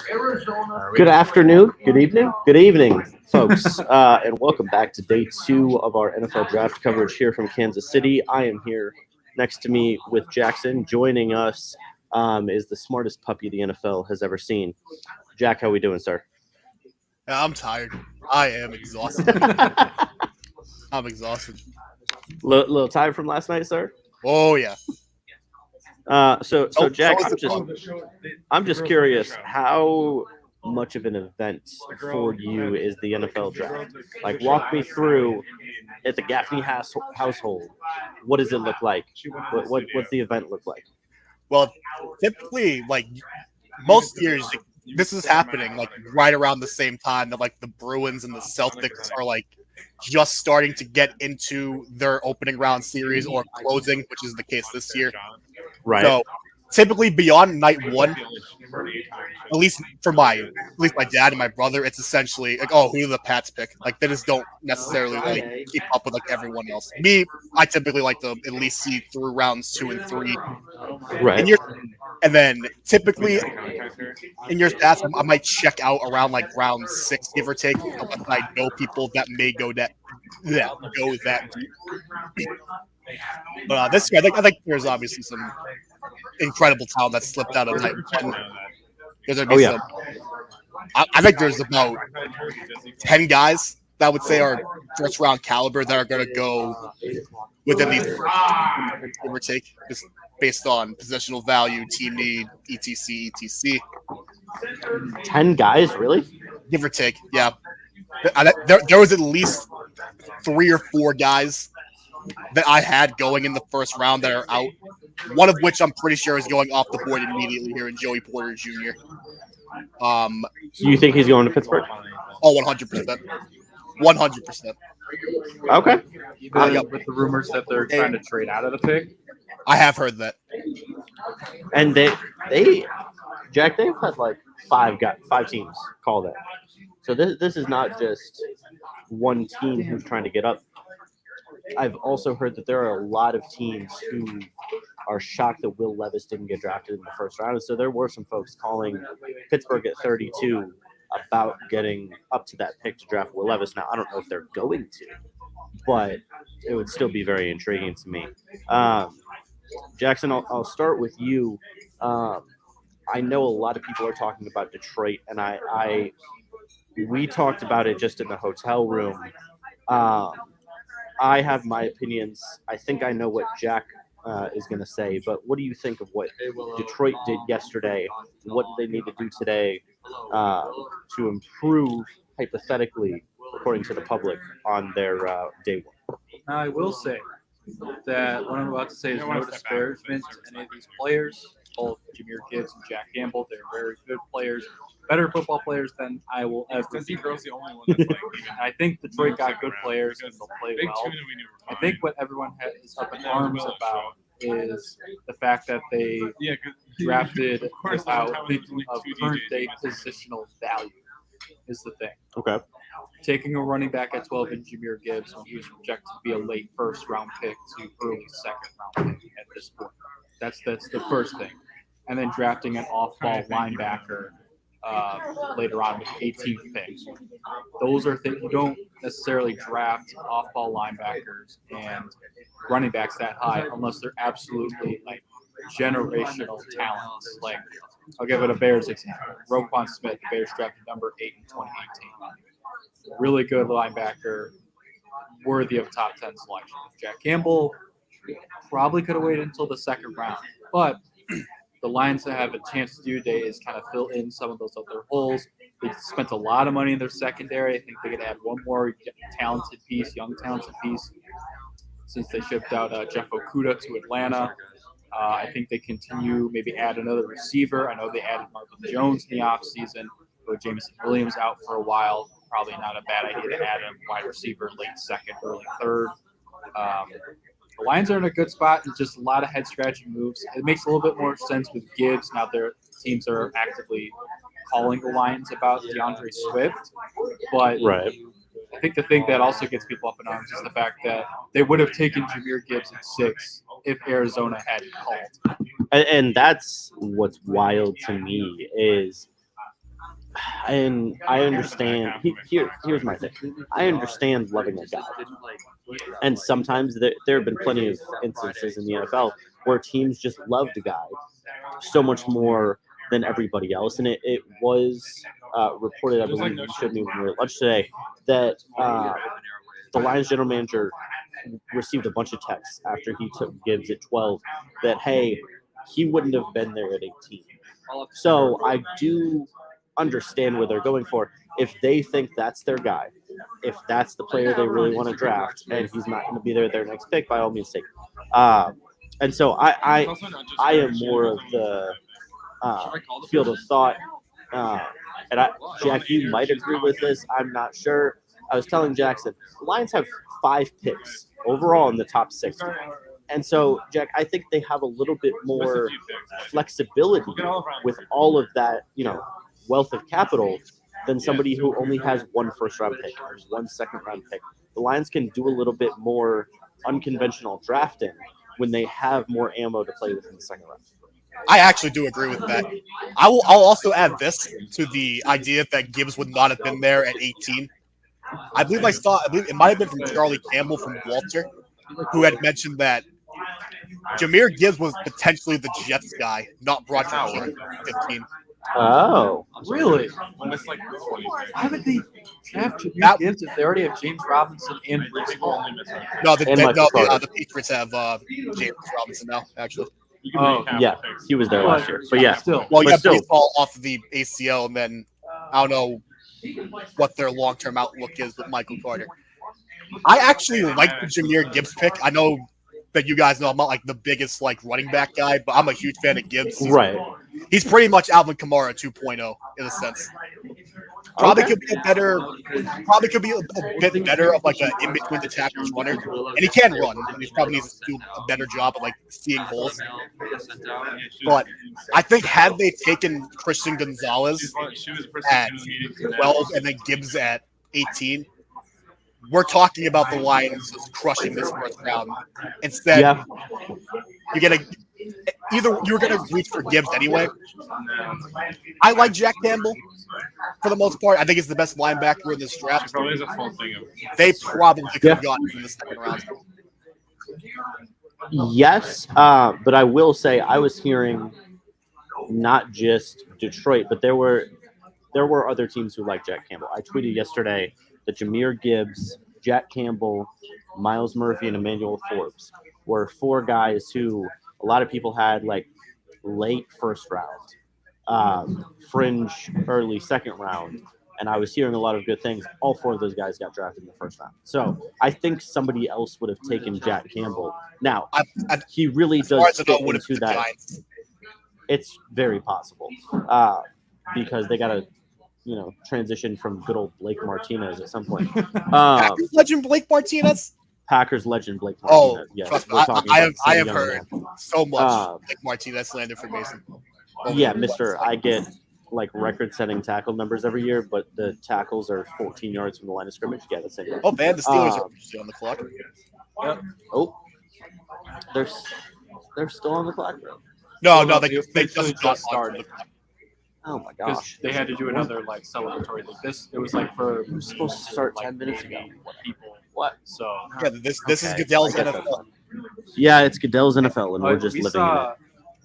Good afternoon, good evening, folks, and welcome back to day two of our NFL draft coverage here from Kansas City. I am here next to me with Jackson. Joining us is the smartest puppy the NFL has ever seen. Jack, how we doing, sir? Yeah, I'm tired. I am exhausted. I'm exhausted. Little tired from last night, sir. Oh yeah. So Oh, Jack, so is I'm just curious how much of an event for you is the NFL draft? Like, walk me through at the Gaffney household. What does it look like? What's the event look like? Well, typically, like most years, this is happening like right around the same time that like the Bruins and the Celtics are like just starting to get into their opening round series or closing, which is the case this year. Right. So typically beyond night one, at least at least my dad and my brother, it's essentially like, oh, who do the Pats pick? Like they just don't necessarily like keep up with like everyone else. Me, I typically like to at least see through rounds 2 and 3. Right. In years, and then typically in years past, I might check out around like round 6, give or take, unless I know people that may go that deep. But this year, I think there's obviously some incredible talent that slipped out of night one. There's gonna Oh be yeah. some. I think there's about 10 guys that I would say are first round caliber that are going to go within these give or take, just based on positional value, team need, etc. 10 guys, really? Give or take, yeah. There was at least 3 or 4 guys that I had going in the first round that are out. One of which I'm pretty sure is going off the board immediately here in Joey Porter Jr. You think he's going to Pittsburgh? Oh, 100%. 100%. Okay. Even with the rumors that they're trying to trade out of the pick. I have heard that. And Jack, they've had like five teams call that. So this is not just one team who's trying to get up. I've also heard that there are a lot of teams who are shocked that Will Levis didn't get drafted in the first round. And so there were some folks calling Pittsburgh at 32 about getting up to that pick to draft Will Levis. Now, I don't know if they're going to, but it would still be very intriguing to me. Jackson, I'll start with you. I know a lot of people are talking about Detroit, and we talked about it just in the hotel room. I have my opinions. I think I know what Jack is going to say, but what do you think of what Detroit did yesterday? What do they need to do today to improve, hypothetically, according to the public, on their day one? Now, I will say that what I'm about to say is no disparagement to any of these players, both Jahmyr Gibbs and Jack Campbell. They're very good players, better football players than I will ever see. I think Detroit got good players and they'll play well. I think what everyone is up in arms about is the fact that they drafted without thinking of current day positional value is the thing. Okay. Taking a running back at 12 in Jahmyr Gibbs when he was projected to be a late first round pick to early second round pick at this point. That's the first thing. And then drafting an off-ball linebacker later on with the 18th pick. Those are things you don't necessarily draft off-ball linebackers and running backs that high unless they're absolutely like generational talents. Like I'll give it a Bears example. Roquan Smith, the Bears drafted number 8 in 2018. Really good linebacker, worthy of top 10 selection. Jack Campbell probably could have waited until the second round, but the Lions have a chance to do today is kind of fill in some of those other holes. They spent a lot of money in their secondary. I think they could add one more young talented piece, since they shipped out Jeff Okudah to Atlanta. I think they continue, maybe add another receiver. I know they added Marvin Jones in the offseason, but Jameson Williams out for a while. Probably not a bad idea to add a wide receiver late second, early third. The Lions are in a good spot and just a lot of head-scratching moves. It makes a little bit more sense with Gibbs. Now their teams are actively calling the Lions about DeAndre Swift. But Right. I think the thing that also gets people up in arms is the fact that they would have taken Jahmyr Gibbs at 6 if Arizona had called. And that's what's wild to me is and I understand. Here's my thing. I understand loving a guy, and sometimes there have been plenty of instances in the NFL where teams just loved a guy so much more than everybody else, and it was reported. I believe you showed me when we were at lunch today that the Lions general manager received a bunch of texts after he took Gibbs at 12 that hey, he wouldn't have been there at 18. So I do understand what they're going for. If they think that's their guy, if that's the player they really want to draft, and he's not going to be their next pick, by all means, take. And so I am more of the field of thought. And Jack, you might agree with this. I'm not sure. I was telling Jackson, the Lions have 5 picks overall in the top 60. And so, Jack, I think they have a little bit more flexibility with all of that, wealth of capital than somebody who only has 1 first-round pick or 1 second-round pick. The Lions can do a little bit more unconventional drafting when they have more ammo to play with in the second round. I actually do agree with that. I'll also add this to the idea that Gibbs would not have been there at 18. I believe it might have been from Charlie Campbell from Walter, who had mentioned that Jahmyr Gibbs was potentially the Jets guy, not Broderick Jones at 15. Oh, Really? Why would they draft Jahmyr Gibbs if they already have James Robinson and Brees Hall? No, And Michael Carter. the Patriots have James Robinson now, actually. Oh, yeah, he was there last year. But yeah, Still. Well, you But have still. baseball off of the ACL, and then I don't know what their long-term outlook is with Michael Carter. I actually like the Jahmyr Gibbs pick. I know that you guys know I'm not like the biggest running back guy, but I'm a huge fan of Gibbs. He's pretty much Alvin Kamara 2.0 in a sense. Probably could be a bit better of a in between the tackles runner, and he can run. He probably needs to do a better job of seeing holes. But I think had they taken Christian Gonzalez at 12 and then Gibbs at 18, we're talking about the Lions just crushing this first round. Instead, yeah, you're gonna reach for Gibbs anyway. I like Jack Campbell for the most part. I think he's the best linebacker in this draft. They probably could have gotten him in the second round. yes. But I will say I was hearing not just Detroit, but there were other teams who liked Jack Campbell. I tweeted yesterday that Jahmyr Gibbs, Jack Campbell, Miles Murphy, and Emmanuel Forbes were 4 guys who a lot of people had late first round, fringe early second round, and I was hearing a lot of good things. All 4 of those guys got drafted in the first round. So I think somebody else would have taken Jack Campbell. Now, he really does fit into that. Giants. It's very possible because they got to transition from good old Blake Martinez at some point. Packers legend Blake Martinez. Packers legend Blake Oh, Martinez. Yes, trust me, we're talking I about have young heard man. so much Blake Martinez slander for Mason. Yeah, Mister. I get record-setting tackle numbers every year, but the tackles are 14 yards from the line of scrimmage. Yeah, that's it. Oh, man, the Steelers are officially on the clock. Oh, they're still on the clock, bro. No, they officially just started. Oh my Because gosh, they had to do another celebratory thing. It was for it was supposed to start 10 minutes ago. people. What? So Yeah, this is Okay, Goodell's I guess NFL. Yeah, it's Goodell's NFL, and we're just we living in it.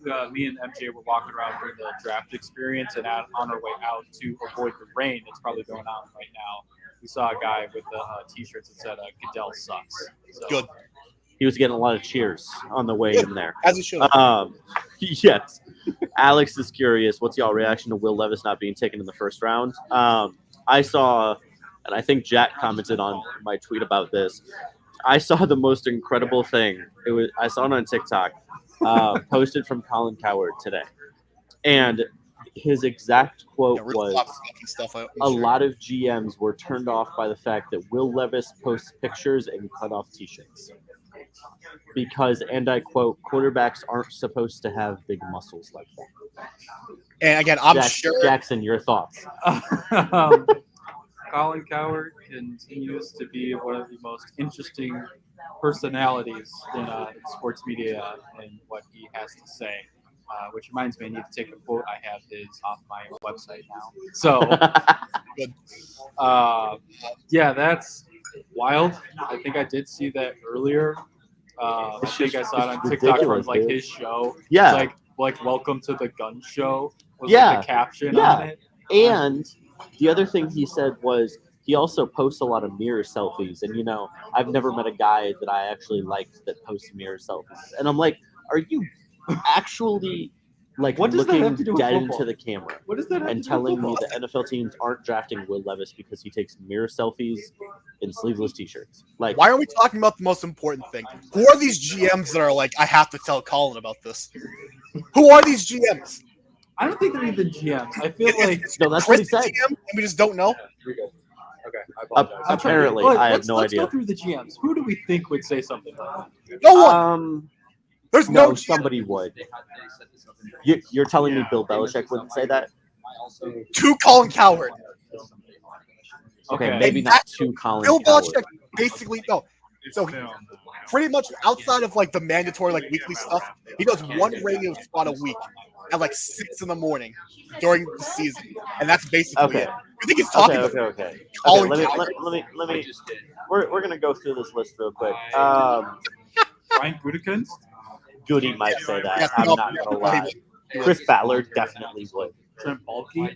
saw me and MJ were walking around during the draft experience, and on our way out to avoid the rain that's probably going on right now, we saw a guy with the T-shirts that said "Goodell sucks." So, Good. He was getting a lot of cheers on the way in there. As it should. Yes. Alex is curious. What's y'all reaction to Will Levis not being taken in the first round? I saw, and I think Jack commented on my tweet about this. I saw the most incredible thing. I saw it on TikTok, posted from Colin Cowherd today, and his exact quote was, "A lot of GMs were turned off by the fact that Will Levis posts pictures in cut-off T-shirts." Because, and I quote, "quarterbacks aren't supposed to have big muscles like that." And again, I'm sure Jackson, your thoughts? Colin Cowherd continues to be one of the most interesting personalities in sports media and what he has to say. which reminds me, I need to take a quote I have his off my website now. So, Good. yeah, that's wild. I think I did see that earlier. I It's think I just- saw it on it's TikTok from ridiculous, like dude. his show. Yeah. Like welcome to the gun show was Yeah. like the caption Yeah. on it. And the other thing he said was he also posts a lot of mirror selfies. And, you know, I've never met a guy that I actually liked that posts mirror selfies. And I'm like, are you actually like What does that looking have to do with dead football? into the camera What does that have and to do with telling me football? that NFL teams aren't drafting Will Levis because he takes mirror selfies in sleeveless t-shirts? Like, Why are we talking about the most important thing? Who are these GMs that are like, I have to tell Colin about this? Who are these GMs? I don't think they're even GMs. I feel like no, that's what he Chris the said. GM, and we just don't know. You're good. Okay, I apologize. I'm trying to- Apparently, Look, I have let's- no let's idea. go through the GMs. Who do we think would say something like that? No one. There's no No, GM. somebody would. You're telling me Bill Belichick wouldn't say that? To Colin Cowherd. Okay, maybe And not that's- to Colin Bill Cowherd. Belichick basically no. So pretty much outside of like the mandatory like weekly stuff, he does one radio spot a week at like 6 in the morning during the season, and that's basically Okay. it. You think he's talking Okay, to okay, okay. Colin Okay, Cowherd? let me. We're gonna go through this list real quick. Brian Gutekunst? Goody might say that. Yes, I'm no, not gonna no, lie. Chris Ballard definitely would. Trent Baalke?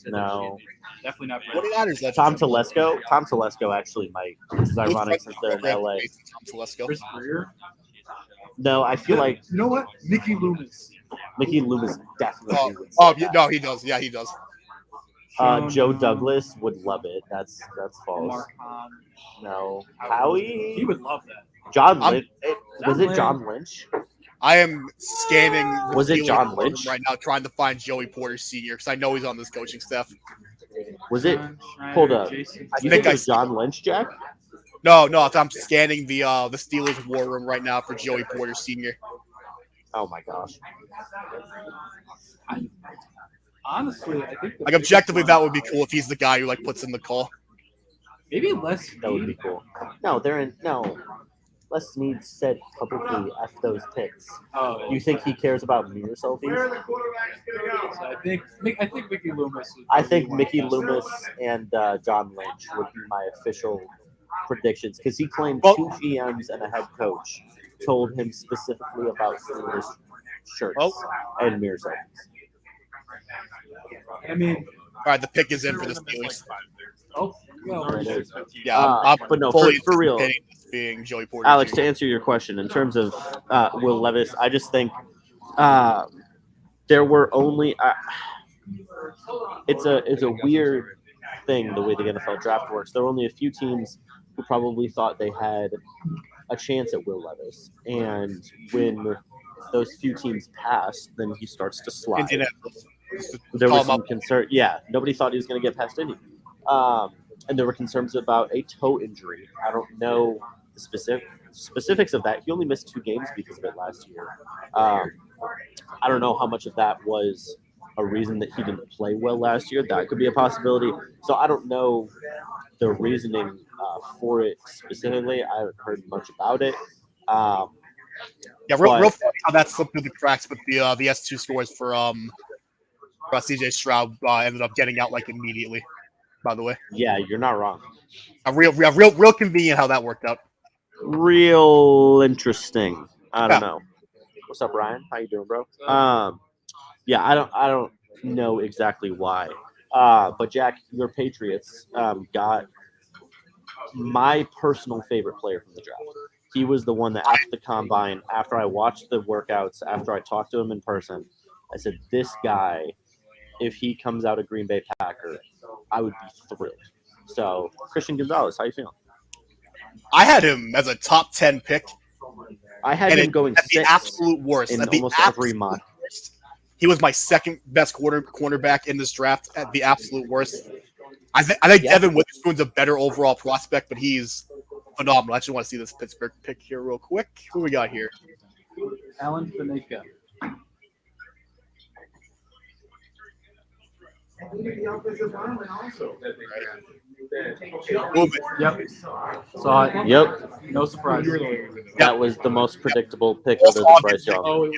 No. Definitely not. What Brett. matters that Tom Telesco. Tom Telesco actually might, which is ironic since they're in LA. Tom Telesco. Chris Greer? No, I feel like You know what? Mickey Loomis. Mickey Loomis definitely would. Say Oh, that. no, he does. Yeah, he does. Joe Douglas would love it. That's false. Mark Hahn. No. He Howie. would love that. John I'm- Lynch. Was it John Lynch? I am scanning. the Was it Steelers John forum Lynch? right now, trying to find Joey Porter Sr. because I know he's on this coaching staff. Was it? John Schneider, Hold up. Jason You think think it I was John Lynch, Jack? No, I'm scanning the Steelers war room right now for Joey Porter Sr. Oh my gosh. Honestly, I think Like objectively, that would be cool if he's the guy who like puts in the call. maybe Les That would be cool. No, they're in. No. Les Snead said publicly F those picks. Oh, You think he cares about mirror selfies? so I think Mickey Loomis. would I be think one of Mickey the best. Loomis and John Lynch would be my official predictions because he claimed Well- 2 GMs and a head coach told him specifically about Steelers shirts Well- and mirror selfies. I mean, All right, the pick is in for the Steelers. oh, well, Yeah, I'm But no, fully for real. anticipating this being Joey Porter. Alex, Jr. to answer your question, in terms of Will Levis, I just think there were only. It's a weird thing the way the NFL draft works. There were only a few teams who probably thought they had a chance at Will Levis, and when those few teams passed, then he starts to slide. Indianapolis. There Call was him some up. concern. Yeah, nobody thought he was going to get past any. And there were concerns about a toe injury. I don't know the specifics of that. He only missed 2 games because of it last year. I don't know how much of that was a reason that he didn't play well last year. That could be a possibility. So I don't know the reasoning for it specifically. I haven't heard much about it. Yeah, real But- funny how that slipped through the cracks, but the S2 scores for CJ Stroud ended up getting out like immediately. By the way, Yeah, you're not wrong. real convenient how that worked out. Real interesting. I don't Yeah. know. What's up, Ryan? How you doing, bro? Yeah, I don't know exactly why. But Jack, your Patriots got my personal favorite player from the draft. He was the one that after the combine, after I watched the workouts, after I talked to him in person, I said, this guy, if he comes out a Green Bay Packer, I would be thrilled. So, Christian Gonzalez, how you feeling? I had him as a top 10 pick I had And him going at the 6 absolute worst. in At the almost every absolute mock. worst. He was my second best cornerback in this draft at the absolute worst. I think Yeah. Devin Witherspoon's a better overall prospect, but he's phenomenal. I just want to see this Pittsburgh pick here real quick. Who we got here? Alan Faneca. Move it. Yep. Saw it. Yep, No surprise. that was the most predictable pick Also, other than Bryce Young. Oh,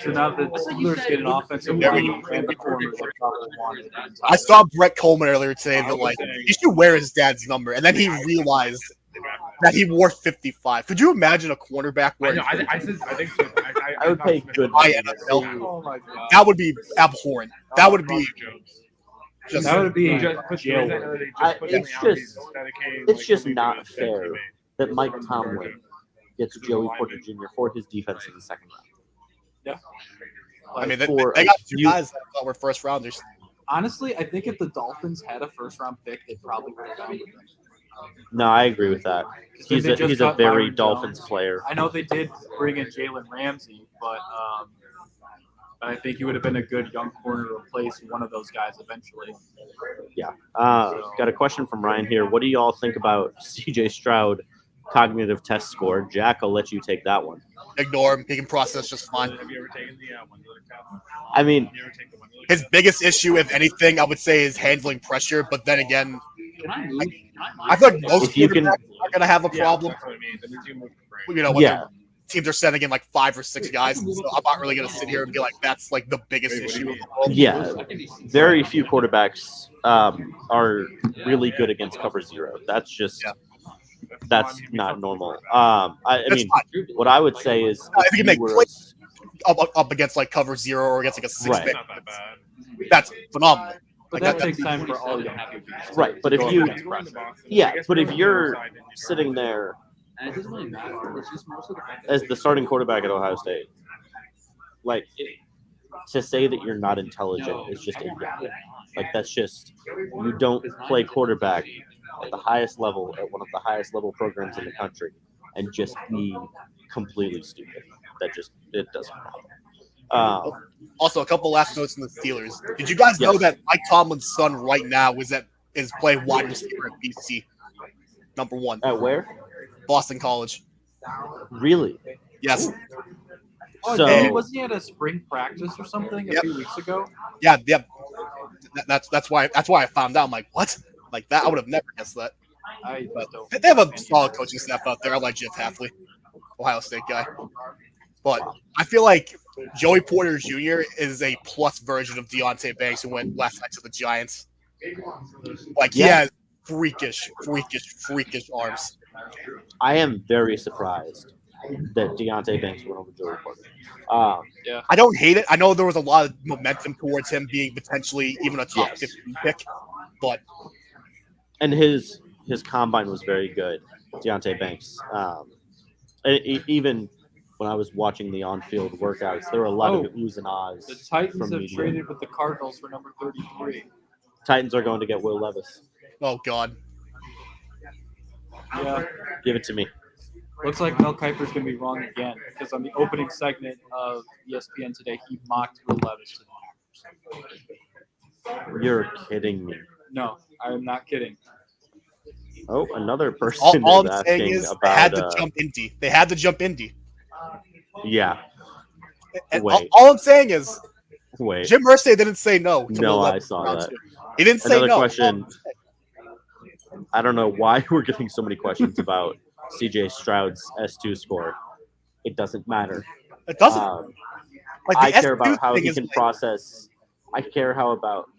so now the Steelers get an offensive line and the corner they probably wanted. I saw Brett Coleman earlier today that like he should wear his dad's number, and then he realized that he wore 55. Could you imagine a cornerback I wearing? know. I think so. I would pay good I money to NFL. see- Oh my god. That would be abhorrent. That would be just. That would be Just put jail the work. It's just not fair that Mike Tomlin gets Joey Porter Jr. for his defense in the second round. I mean, they for got a two few- guys that I thought were first rounders. Honestly, I think if the Dolphins had a first round pick, they probably would have gone with him. No, I agree with that. He's They a, just he's a got very Byron Dolphins Jones. player. I know they did bring in Jalen Ramsey, but I think he would have been a good young corner to replace one of those guys eventually. Got a question from Ryan here. What do y'all think about CJ Stroud cognitive test score? Jack, I'll let you take that one. Ignore him. He can process just fine. Have you ever taken the one cup? I mean, You ever take the one? His biggest issue, if anything, I would say is handling pressure. But then again, I feel like most If you can- quarterbacks are going to have a problem. That's what I mean. That means you move the brain. You know, when Yeah. their teams are sending in like 5 or 6 guys. So I'm not really going to sit here and be like, that's like the biggest Wait, what do issue you in the world. yeah, very few quarterbacks are really good against cover zero. That's just that's not normal. I That's mean, fine. what I would say is If you can make were- plays up against like cover 0 or against like a 6 Right. It's not that bad. that's phenomenal. But Like, that takes time for all young QBs. Right, but if Go you- against We're in pressure. the box. Yeah, I guess but we're if on the you're other side, then you're sitting right. there And it doesn't really matter. It's just most of the fact that as the starting quarterback at Ohio State, like to say that you're not intelligent is just idiotic. Like that's just you don't play quarterback at the highest level at one of the highest level programs in the country and just be completely stupid. That just it doesn't happen. Also, a couple last notes on the Steelers. Did you guys know Yes. that Mike Tomlin's son right now is playing wide receiver at BC? Number 1, At where? Boston College. Really? Yes. Oh, So- did he, wasn't he at a spring practice or something a Yep. few weeks ago? Yeah. That's why I found out. I'm like, what? Like that? I would have never guessed that. I But don't. they have a solid coaching staff out there. I like Jeff Hafley, Ohio State guy. But I feel like Joey Porter Jr. is a plus version of Deontay Banks who went last night to the Giants. Like he Yeah. has freakish arms. I am very surprised that Deontay Banks went over Joey Porter. I don't hate it. I know there was a lot of momentum towards him being potentially even a top Yes. 15 pick, but And his combine was very good, Deontay Banks. Even when I was watching the on-field workouts, there were a lot of oohs and ahs. The Titans from have media. traded with the Cardinals for number 33. Titans are going to get Will Levis. oh god, Yeah. Give it to me. Looks like Mel Kiper's going to be wrong again because on the opening segment of ESPN today, he mocked Will Levis to the Packers. You're kidding me. No, I'm not kidding. Oh, another person all is I'm saying asking is they about. had to jump Indy. They had to jump Indy. Yeah. And Wait. all I'm saying is Wait. Jim Irsay didn't say no. To No, Will I Levis saw round that. 2. He didn't say Another no. question. I don't know why we're getting so many questions about CJ Stroud's S2 score. It doesn't matter. It doesn't. Like I the care S2 about how thing he is can like- process. I care how about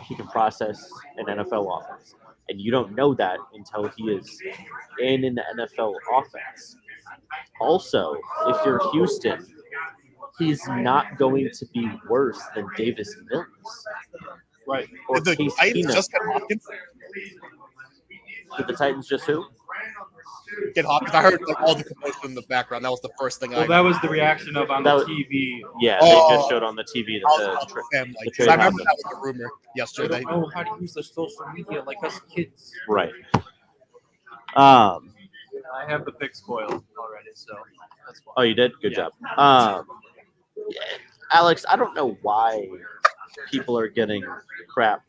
he can process an NFL offense, and you don't know that until he is in an NFL offense. Also, if you're Houston, he's not going to be worse than Davis Mills Right. or Did the Case Titans Keenum. just get Hopkins? Did the Titans just who? Get Hopkins. I heard like all the commotion in the background. That was the first thing Well, I. that was the reaction of on That the was- TV. Yeah, Oh. they just showed on the TV I that was the tra- fan, like, the 'cause trade I remember happened. that was the rumor They yesterday. don't know how to use their social media like us kids. right. I have the pick spoiled already, so that's fine. Oh, you did? Good Yeah. job. Yeah, Alex, I don't know why people are getting crap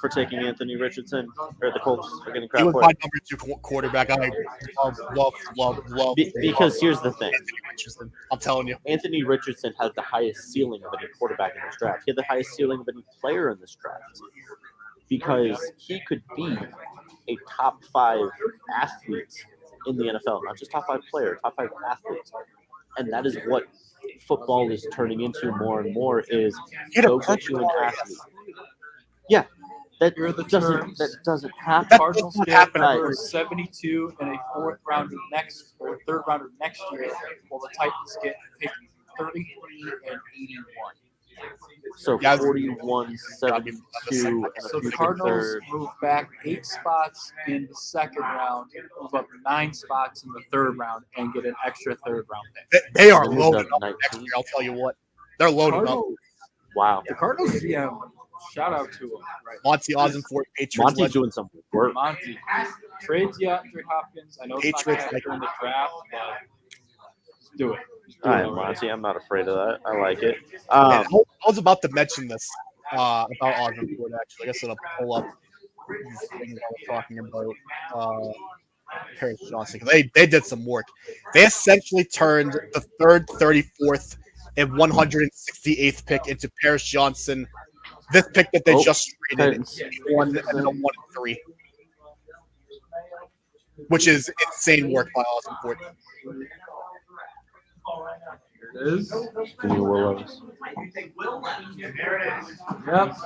for taking Anthony Richardson, or the Colts are getting He crap was for my it? number 2 quarterback. I love Because here's the thing. Anthony Richardson. I'm telling you. Anthony Richardson had the highest ceiling of any quarterback in this draft. He had the highest ceiling of any player in this draft because he could be a top 5 athlete in the NFL, not just top 5 player, top 5 athlete. And that is what football is turning into more and more is Get a go get you an athlete. Yeah, that Here are the doesn't terms. happen. That Cardinals doesn't get happen. number 72 and a fourth rounder next or third rounder next year, while the Titans get pick 33 and 81. So Yeah, 41, 72, and a So the future Cardinals third. move back 8 spots in the second round, move up 9 spots in the third round, and get an extra third round pick. They are They moved loaded up up next 19. year. I'll tell you what. They're loaded up. Cardinals, Wow. the Cardinals GM, shout out to him. Right. Monty Ossenfort, Patriots Monty's legend. doing some work. Monty. Trade DeAndre Hopkins. I know it's not Patriots going to happen in the draft, but let's do it. All right, Monty, I'm not afraid of that. I like it. I was about to mention this about Ossenfort, actually. I guess it'll pull up these things I was talking about. Paris Johnson. They did some work. They essentially turned the 3rd, 34th, and 168th pick into Paris Johnson. This pick that they just traded, 1 and then a 1 and 3, which is insane work by Ossenfort. Here it is. New Willows. Yep.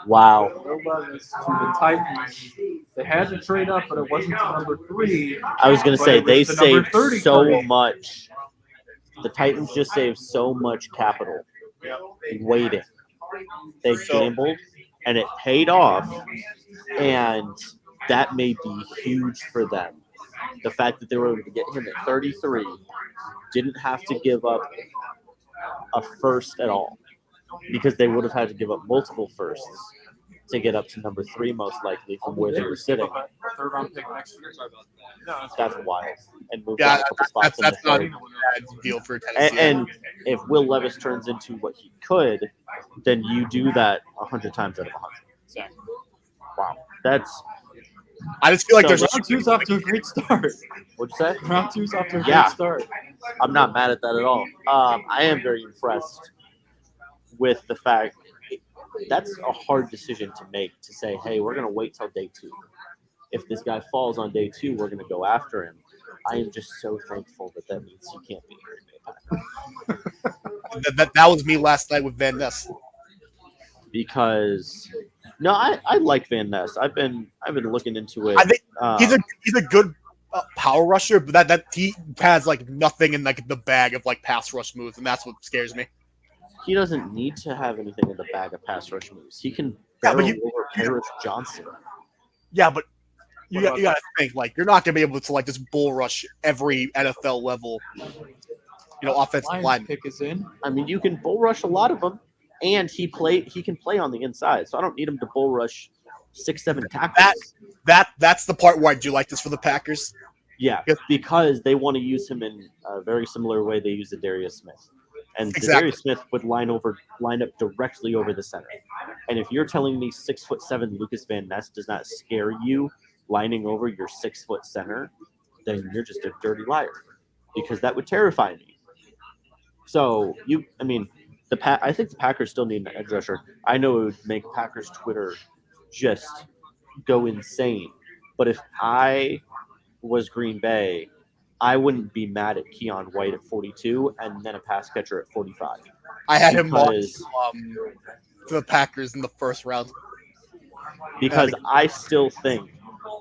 Wow. Will Levis to the Titans. They had to trade up, but it wasn't to number 3. I was going to but say, it was they the number saved 30 so card. much. The Titans just saved so much capital waiting. They gambled, and it paid off, and that may be huge for them. The fact that they were able to get him at 33, didn't have to give up a first at all, because they would have had to give up multiple firsts to get up to number 3, most likely, from where they were sitting. A third round pick next year. That's wild. And move Yeah, down a couple spots in the that's not third. even a bad deal for Tennessee. And if Will Levis turns into what he could, then you do that 100 times out of 100. Exactly. Wow. That's, I just feel like So there's Round 2's off to a great start. what'd you say? Round 2's off to a Yeah. great start. I'm not mad at that at all. I am very impressed with the fact that's a hard decision to make, to say, hey, we're going to wait till day 2. If this guy falls on day 2, we're going to go after him. I am just so thankful that means he can't be Green Bay Packers. that was me last night with Van Ness. Because no, I like Van Ness. I've been looking into it. I think he's a good power rusher, but that he has like nothing in like the bag of like pass rush moves, and that's what scares me. He doesn't need to have anything in the bag of pass rush moves. He can Yeah, but barrel you- over Paris Johnson. Yeah, but you What got, about you got to think like you're not gonna be able to like just bull rush every NFL level, offensive Lions line. pick is in. I mean, you can bull rush a lot of them, and he can play on the inside. So I don't need him to bull rush 6-7 tackles. That's the part where I do like this for the Packers. Yeah, because they want to use him in a very similar way they use Darius Smith. And Exactly. Darius Smith would line up directly over the center. And if you're telling me 6'7" Lucas Van Ness does not scare you lining over your 6 foot center, then you're just a dirty liar, because that would terrify me. So I think the Packers still need an edge rusher. I know it would make Packers Twitter just go insane. But if I was Green Bay, I wouldn't be mad at Keon White at 42 and then a pass catcher at 45. I had him marked Because- to the Packers in the first round. Because I still think,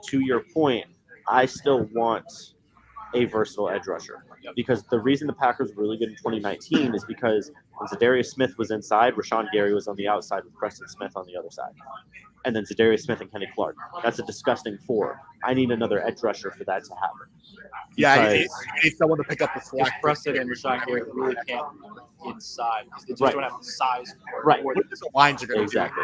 to your point, I still want a versatile edge rusher. Because the reason the Packers were really good in 2019 is because when Zadarius Smith was inside, Rashawn Gary was on the outside with Preston Smith on the other side. And then Zadarius Smith and Kenny Clark. That's a disgusting 4. I need another edge rusher for that to happen. Yeah, you Because- need someone to pick up the Because slack. Preston and Rashawn Gary really can't inside because they just Right. don't have the size. Right. What the lines are going to Exactly.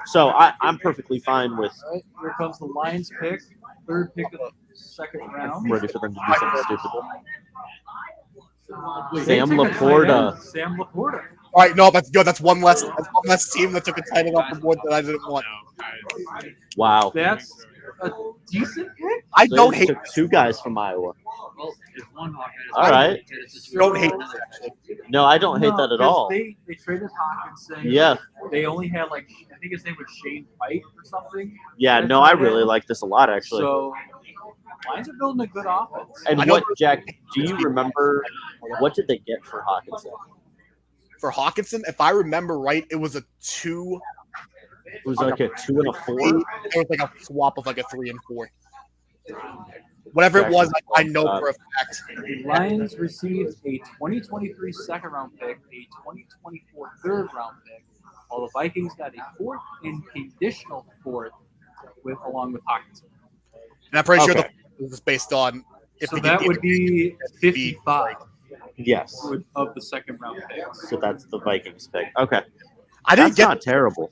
So I'm perfectly fine with All right, here comes the Lions pick, third pick of the second round. ready for them to do something stupid. Sam They took a tight Laporta. end, Sam Laporta. All right, no, that's good. That's one less team that took a tight end off the board that I didn't want. Wow. That's a decent pick. I So don't they hate took two guys from Iowa. Well, if one Hawkeye is All right. don't hate this actually. No, I don't hate that at 'cause all. They traded Hawkinson. Yeah. They only had like I think his name was Shane White or something. Yeah, no, I really like this a lot, actually. So Lions are building a good offense. And I know- what, Jack, do you remember, what did they get for Hawkinson? For Hawkinson, if I remember right, it was a 2. It was like a 2 and a 4? It was like a swap of like a 3 and 4. Whatever it was, I know for a fact. The Lions received a 2023 second round pick, a 2024 third round pick, while the Vikings got a fourth and conditional fourth along with Hawkinson. And I'm pretty sure Okay. this is based on if So we that get would be 55 Yes. of the second round picks. So that's the Vikings pick. Okay. I didn't That's get not terrible.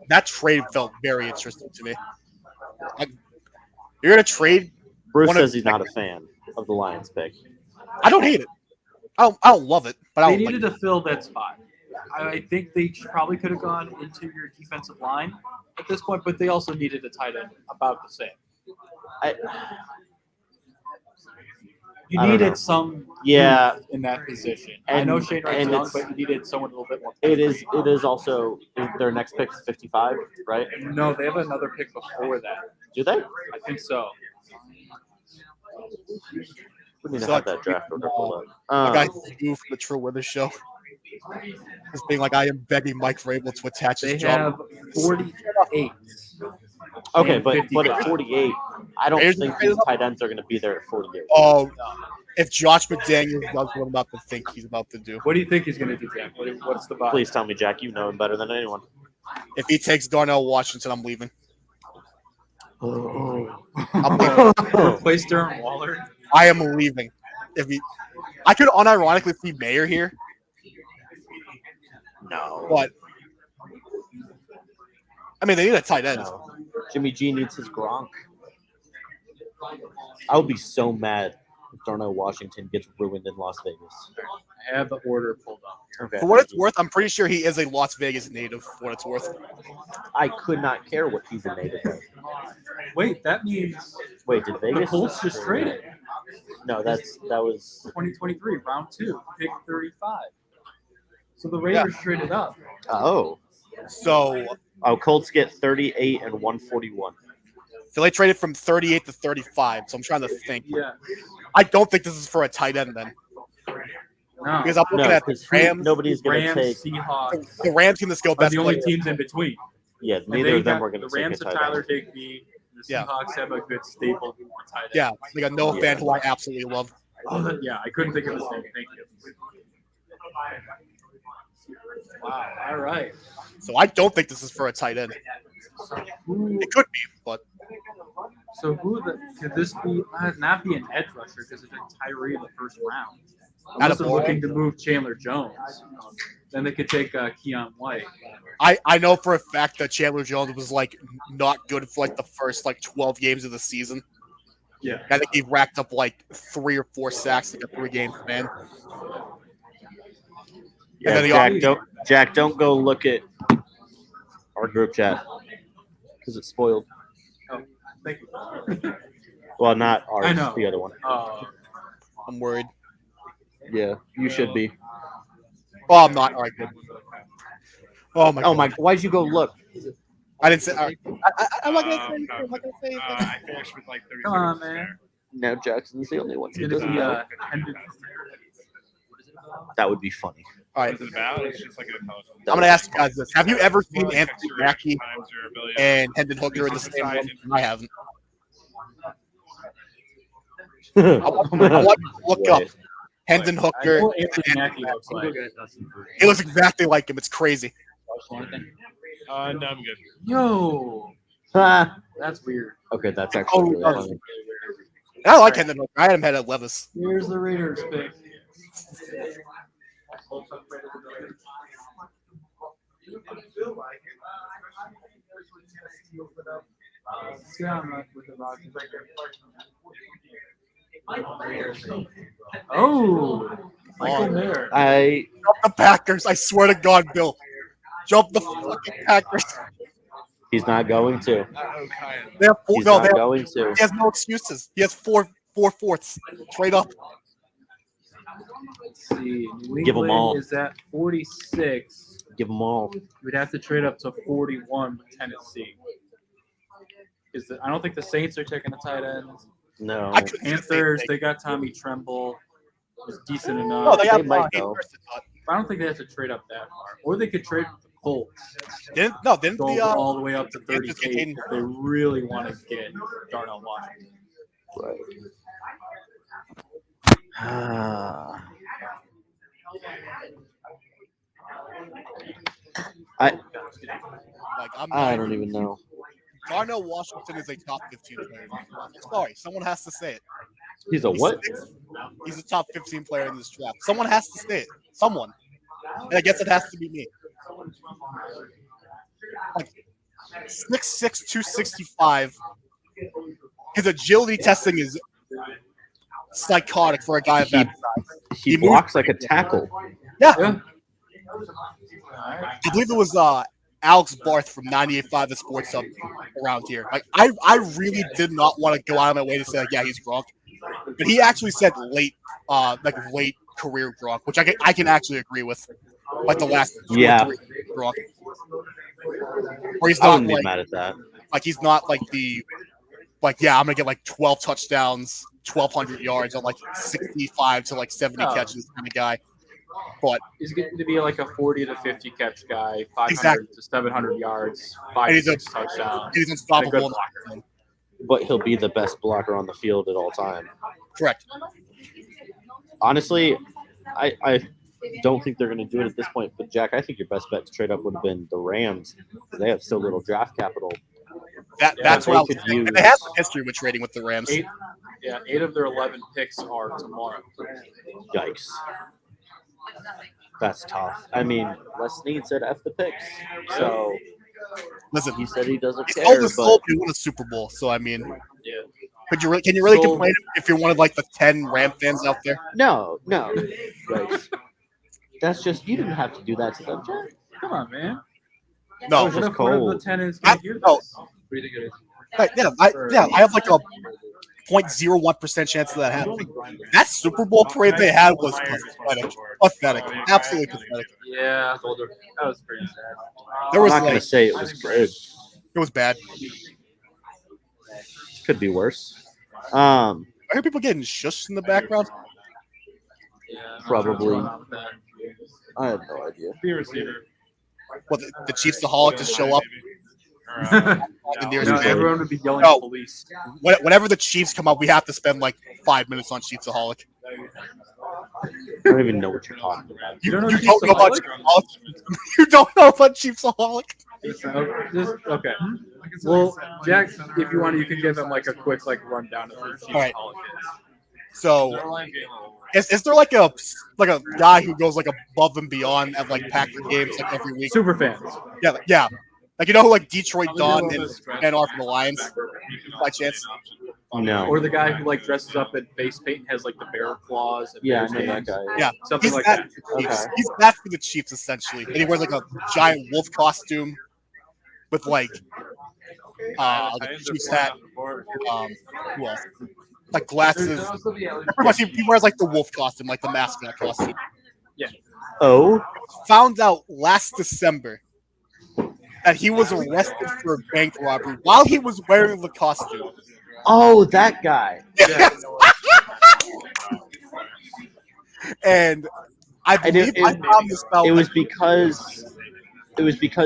that trade felt very interesting to me. Like, you're gonna trade. Bruce One of- says he's not a fan of the Lions pick. I don't hate it. I don't love it, but I They don't like needed it. to fill that spot. I think they probably could have gone into your defensive line at this point, but they also needed a tight end about the same. I, You I don't know. needed some Yeah. youth in that position. I And- know Shane Wright's and young, it's- but you needed someone a little bit more. it is also, their next pick is 55, right? No, they have another pick before that. Do they? I think so. We need to So have that draft order pulled up. The guy Stu from the True Withers show. Just being like, I am begging Mike Vrabel to attach They his job. have 48. Okay, and but at 55. 48, I don't Raiders think are these tight ends are going to be there at 48. Oh, if Josh McDaniels does what I'm about to think he's about to do, What do you think he's going to do, Jack? What's the vibe? Please tell me, Jack, you know him better than anyone. if he takes Darnell Washington, I'm leaving. Oh. I'm leaving. Replace Darren Waller? I am leaving. I could unironically see Mayer here, No. but I mean they need a tight end. No. Jimmy G needs his Gronk. I would be so mad if Darnell Washington gets ruined in Las Vegas. I have the order pulled up. Okay. For what it's worth, I'm pretty sure he is a Las Vegas native. For what it's worth, I could not care what he's a native of. Wait, that means Wait, did the Vegas? Colts just traded. No, that was 2023, round 2, pick 35. So the Raiders traded up. oh. so Oh, Colts get 38 and 141. they traded from 38 to 35. So I'm trying to think. Yeah. I don't think this is for a tight end then, No. because I'm looking No, at the because Rams. nobody's going to Rams, take. Seahawks The Rams can just go are best the only player. teams in between. Yeah, And neither they of them got- were going to the take a Rams have tight Tyler end. Higbee. The Yeah. Seahawks have a good staple tight end. Yeah, they got Noah Fant, who I absolutely love. Oh, yeah, I couldn't think of his name. Thank you. Wow. All right. So I don't think this is for a tight end. Who, It could be, but could this be not be an edge rusher because it's a Tyree in the first round? Out Unless of they're all- looking to move Chandler Jones, then they could take Keon White. I know for a fact that Chandler Jones was like not good for like the first like 12 games of the season. Yeah. I think he racked up like 3 or 4 sacks in a 3-game span. Yeah, then the Jack, don't go look at our group chat because it's spoiled. Thank you. Well, not ours, I know. the other one. I'm worried. Yeah, you should be. Oh, I'm not. All right, good. Oh my. Oh God. my! Why'd you go look? I didn't say. All right. I'm not gonna say anything. I'm not gonna say anything. I finished with like 30 Come on, seconds man. No, Jackson's the only one It's who gonna doesn't be know. Hendon. That would be funny. All right. What is it about? It's just like an intelligence. I'm gonna ask you guys this: have you ever seen Well, Anthony text your Mackie times your ability. and Hendon Hooker in the same room? I haven't. I want you to look up Hendon I Hooker. know what Anthony Mackie looks I'll like. go get Dustin for He looks exactly like him. It's crazy. No, I'm good. Yo, Ah. that's weird. Okay, that's actually really funny. And I like Hendon Hooker. I had him head at Levis. Here's the Raiders pick. Yeah, I'm not with the Rodgers. Oh, Michael on. Mayer. Jump the Packers. I swear to God, Bill. Jump the fucking Packers. He's not going to. They have four, He's no, not they have, going to. he has no excuses. He has four fourths. Trade up. Let's see. New Give 'em England all. is at 46. Give them all. We'd have to trade up to 41 with Tennessee. I don't think the Saints are taking a tight end. No. I couldn't even say Panthers, anything. they got Tommy Tremble. Was decent No, enough. they have They might, Hayden though. Hurst. I don't think they have to trade up that far. Or they could trade with the Colts. Didn't Go the all the way up to Panthers get 38 Hayden if they really want to get Darnell Washington. Right. like I'm I not don't even know. Darnell Washington is a top 15 player. Sorry, someone has to say it. He's a what? He's a top 15 player in this draft. Someone has to say it. Someone. And I guess it has to be me. Like 6'6", 265. His agility testing is psychotic for a guy of that size. He He blocks like a tackle. Yeah. I believe it was Alex Barth from 98.5 The Sports Hub around here. Like I really did not want to go out of my way to say like, yeah, he's Gronk, but he actually said late career Gronk, which I can actually agree with. Like the last 2 Yeah. or 3 Gronk, or he's I not wouldn't be like, mad at that. he's not like the yeah, I'm gonna get like 12 touchdowns, 1,200 yards on like 65 to like 70 No. catches kind of guy. But He's getting to be like a 40 to 50 catch guy, 500 Exactly. to 700 yards, 5 And to he's a- 6 touchdowns. he's and a unstoppable. good in blocker. the zone. But he'll be the best blocker on the field at all time. Correct. Honestly, I don't think they're going to do it at this point. But Jack, I think your best bet to trade up would have been the Rams. They have so little draft capital. That's they what I was could saying. use. And they have some history with trading with the Rams. 8 of their 11 picks are tomorrow. Yikes. That's tough. I mean, Les Snead said F the picks. So Listen, he said he doesn't he's care. old as But gold. He won a Super Bowl, so I mean, Yeah. can you really So- complain if you're one of like the 10 Ram fans out there? no. Yikes. That's just, you didn't have to do that to them, Jack. Come on, man. No, was What just if one of cold. the 10 is I- going to hear no. this? What do you think it is? I have like a 0.01% chance of that happening. That Super Bowl parade they had was pathetic, absolutely pathetic. Yeah. That was pretty sad. There I'm was not going like, to say it was good. it was bad. Could be worse. I hear people getting shushed in the background. Yeah, I'm not Probably. sure what's going on with that. I have no idea. Be a receiver. What the Chiefs, the just show up. And there's No, man. everyone would be yelling No. at police. Whenever the Chiefs come up, we have to spend like 5 minutes on Chiefsaholic. I don't even know what you're talking about. You don't know don't know about Chiefsaholic? Chiefsaholic? You don't know about Chiefsaholic? Okay. Well, Jack, if you want, you can give him like a quick rundown of who Chiefs All right. Holic is. So, is there like a guy who goes like above and beyond at like Packer games like every week? Super fans. Yeah. Like you know who like Detroit Don and are from the Lions by chance? No. Or the guy who dresses up in face paint and has the bear claws. And Yeah, I Bears know that games. guy. Yeah, Something he's like that. that. for the Chiefs. Okay. He's that for the Chiefs essentially, and he wears like a giant wolf costume with like the Chiefs hat. Who else? Like glasses. Pretty much he wears like the wolf costume, like the mascot costume. Oh, Found out last December that he was arrested for a bank robbery while he was wearing the costume. oh, that guy. And I And believe I found this out. It was because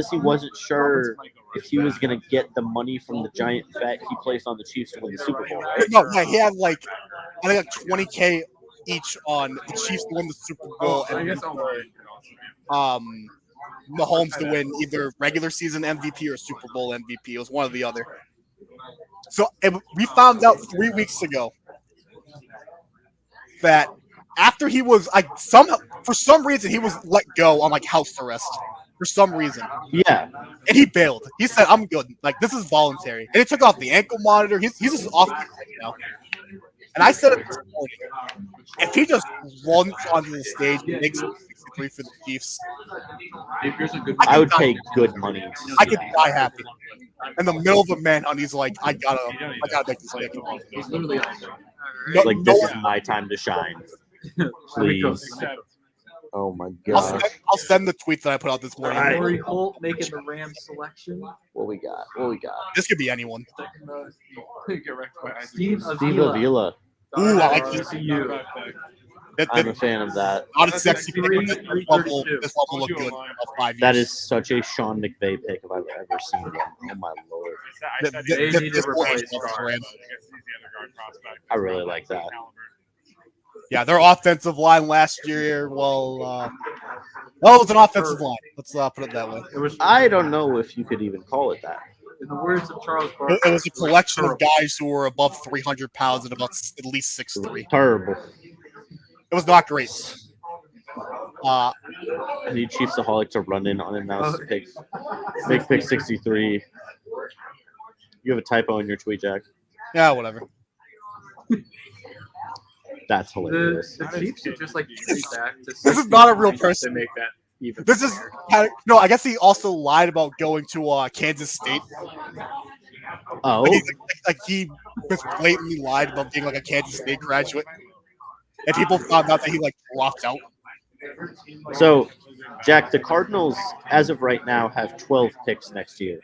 he wasn't sure if he was gonna get the money from the giant bet he placed on the Chiefs to win the Super Bowl, right? No, yeah, he had I think $20K each on the Chiefs to win the Super Bowl and Mahomes to win either regular season MVP or Super Bowl MVP. It was one or the other. So we found out 3 weeks ago that after he was for some reason he was let go on house arrest for some reason, Yeah. and he bailed. He said, "I'm good. This is voluntary." And he took off the ankle monitor. He's just off the clock now. And I said it this morning. If he just runs onto the stage and makes it 63 for the Chiefs, Here's a good. I would pay good money. to I see could that. die happy. In the middle of a manhunt, he's like, I gotta make this pick. He's literally on No, Like, no this one- is my time to shine. Let me Please. cook. Oh my I'll send, gosh. I'll send the tweet that I put out this morning. Alright. Corey Holt making the Rams selection. What we got? What we got? This could be anyone. Get wrecked by Isaac. Steve Steve Avila. Avila. Ooh, I like this. TCU. I'm a fan of that. Not a sexy pick, but 332. this level will look good in about 5 years. That is such a Sean McVay pick if I've ever seen one. Oh my lord. I said They This- need this to will replace age well for Carr. the Rams. I really like that. Yeah, their offensive line last year, well, it was an offensive line. Let's put it that way. It was I don't know if you could even call it that. in the words of Charles Barkley. It was a collection of guys who were above 300 pounds and about at least 6'3". Terrible. It was not great. I need Chiefsaholic to run in unannounced pick. Big pick 63. You have a typo in your tweet, Jack. Yeah, whatever. That's The, hilarious. the Chiefs should just like trade back to This is not a real 69 person. to make that even. This is no. I guess he also lied about going to Kansas State. Oh, Like he just blatantly lied about being like a Kansas State graduate, and people found out that he like dropped out. so Jack, the Cardinals, as of right now, have 12 picks next year.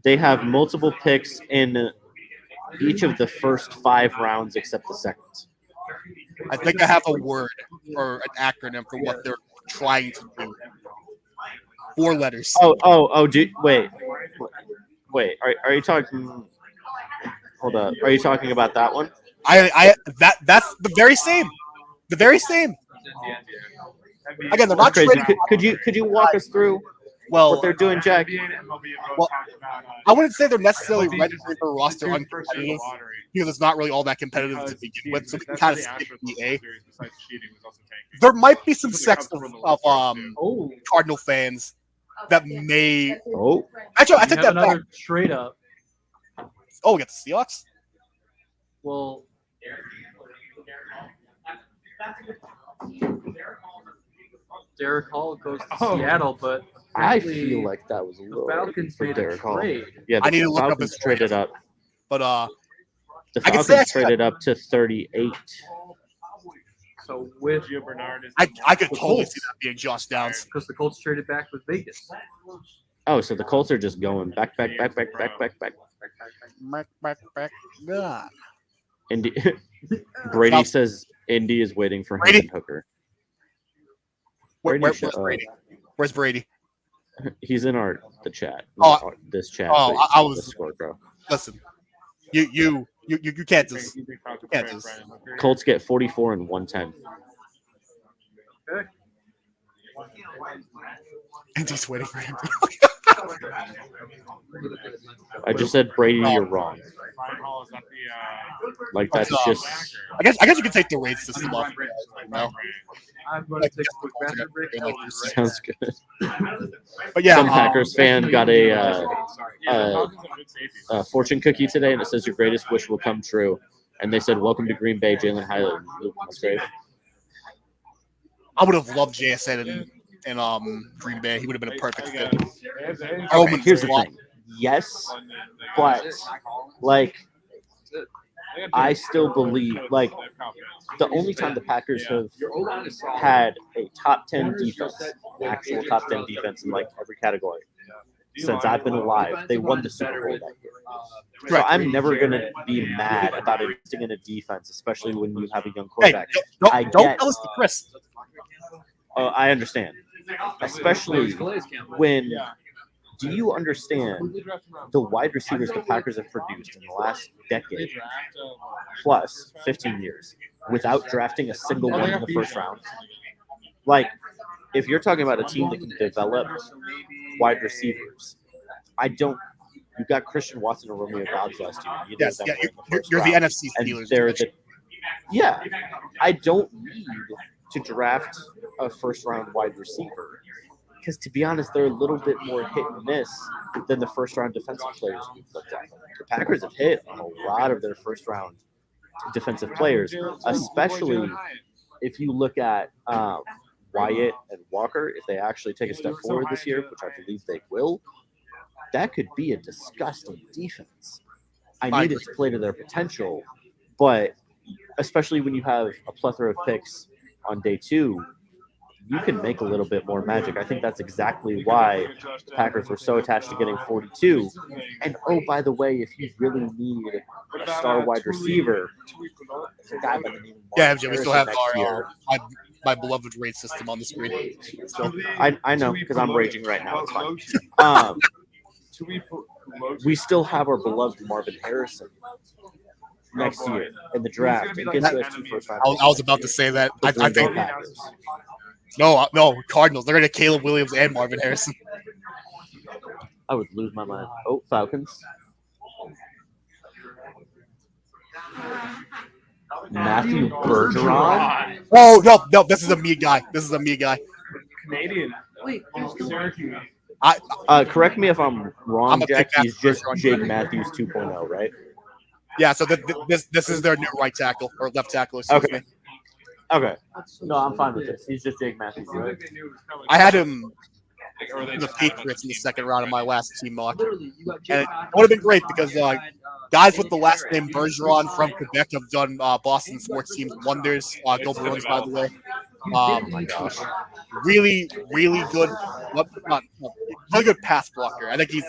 They have multiple picks in each of the first 5 rounds except the second. I think I have a word or an acronym for what they're trying to do. 4 letters. Oh, wait. Are you talking? Hold up. Are you talking about that one? That's the very same. The very same. Again, they're not That's crazy. trading. Could you walk us through Well, what they're doing, Jack? Well, I wouldn't say they're necessarily registering for roster uncompetitive because it's not really all that competitive to begin with. So we can kind of skip the A. There might be some sects of Cardinal fans that may. Oh, Actually, I You take have that back. another trade up. Oh, we got the Seahawks. Well, Derek Hall goes to Seattle, but I frankly, feel like that was a the little Falcons for made a Derek Hall. trade. Yeah, I the need to look up Falcons his traded up. But The I can Falcons say actually- traded up to 38. So with Gio Bernard is I could The totally Colts. see that being Josh Downs. because the Colts traded back with Vegas. Oh, so the Colts are just going back. God. Indy. Brady Now- says Indy is waiting for Brady. Hendon Hooker. Where's Brady Brady? Where's Brady? He's in the chat. Oh, Not this chat. oh, but I the was- Discord, bro. Listen, you can't just. Yeah, just- Colts get 44 and 110. And just waiting for him. I just said Brady, you're wrong. Like that's What's up? just I guess you can take the rate system off. No. I'm going to take a quick bathroom break. sounds good. But yeah, Some Packers fan got a fortune cookie today, and it says your greatest wish will come true. And they said, "Welcome to Green Bay, Jalen Highland." That's great. I would have loved JSN in Green Bay. He would have been a perfect fit. Okay, here's the thing. Yes, but like I still believe like the only time the Packers have had a top 10 defense, actual top 10 defense in like every category since I've been alive, they won the Super Bowl that year. So I'm never gonna be mad about investing in a defense, especially when you have a young Hey, quarterback. I don't get- tell us to Chris. I understand, especially when. Do you understand the wide receivers the Packers have produced in the last decade plus 15 years without drafting a single one in the first round? Like, if you're talking about a team that can develop wide receivers, you got Christian Watson and Romeo Doubs last year. You Yes, did yeah, them in the you're first the round. NFC And Steelers. they're the yeah. I don't need to draft a first round wide receiver because, to be honest, they're a little bit more hit and miss than the first round defensive players we've looked at. The Packers have hit on a lot of their first round defensive players, especially if you look at Wyatt and Walker. If they actually take a step forward this year, which I believe they will, that could be a disgusting defense. I need it to play to their potential, but especially when you have a plethora of picks on day 2, you can make a little bit more magic. I think that's exactly why the Packers were so attached to getting 42. And oh, by the way, if you really need a star wide receiver, it's a guy by the name of Yeah, Marvin MJ, we still have Harrison next our my beloved rate system on the screen. So I know because I'm raging right now. It's fine. We still have our beloved Marvin Harrison next year in the draft. And gets us 2 first round I was about to say that. I Green Bay think Packers. no Cardinals. They're going to Caleb Williams and Marvin Harrison. I would lose my mind. Oh, Falcons. Matthew Bergeron. Oh no, this is a me guy. Canadian. Wait, Syracuse. Correct me if I'm wrong, I'm a Jack. big He's just Bergeron Jake fan. Matthews 2.0, right? Yeah, so this is their new right tackle or left tackle. Excuse Okay. me. Okay. No, I'm fine with this. He's just Jake Matthews, right? I had him the Patriots in the second round of my last team mock. literally, you got And Jake it would have been great because guys with the last name Bergeron from Quebec have done Boston sports teams wonders. Go Bruins, by the way. my gosh. Really good. Really good pass blocker. I think he's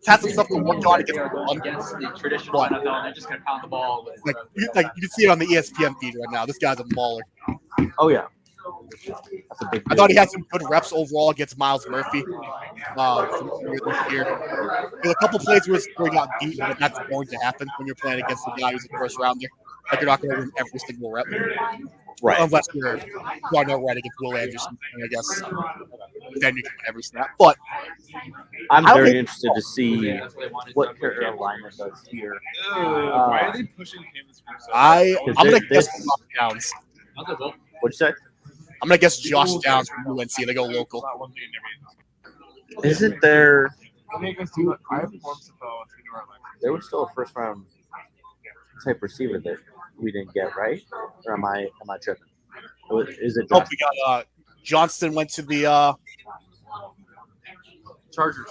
has some stuff to work on against the run. against the traditional NFL, and they're just gonna pound the ball. With, You can see it on the ESPN feed right now. This guy's a mauler. Oh, yeah. That's a big I thought he had some good reps overall against Miles Murphy this year. There were a couple plays where he got beat, but that's going to happen when you're playing against the guy who's a first rounder. Like, you're not going to win every single rep. Right. Unless you're Darnell Wright against Will Anderson, I guess. Then you can win every snap. But I'm I don't very think- interested to see what Carolina does here. Why are they pushing him? I'm going to guess This- Josh Downs. What'd you say? I'm going to guess Josh Downs from UNC. They go local. Isn't there There was still a first round type receiver that we didn't get, right? Or am I tripping? Is it Oh, Josh? we got Johnston went to the Chargers.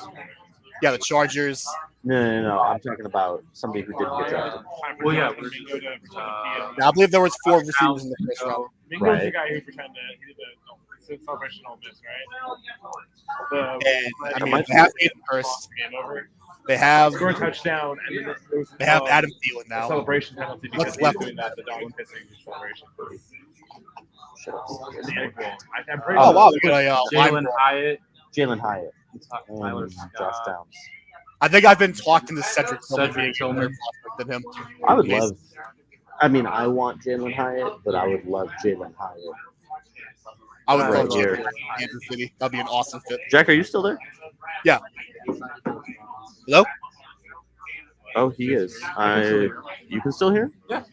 the Chargers. No. I'm talking about somebody who didn't get drafted. Well, yeah, Yeah, I believe there was 4 receivers in the first round. Mingo's the Right. guy who pretended he did the celebration on this, right? And they have Aiden Hurst. Game over. They have Score a touchdown, and then there was Adam Thielen a now. celebration penalty because What's he left? was doing that, the dog pissing celebration. Shut up. The end goal. I'm pretty Oh sure- wow, they got a Jalen line. Hyatt, Jalen Hyatt Tyler and Scott. Josh Downs. I think I've been talking to Cedric Tillman Cedric being Tillman. more prospect than him. I would love. I mean, I want Jalen Hyatt, but I would love Jalen Hyatt. I would Right love here. Jalen in Kansas City. That'd be an awesome fit. Jack, are you still there? Hello? Oh, he is. You can still hear? Yeah.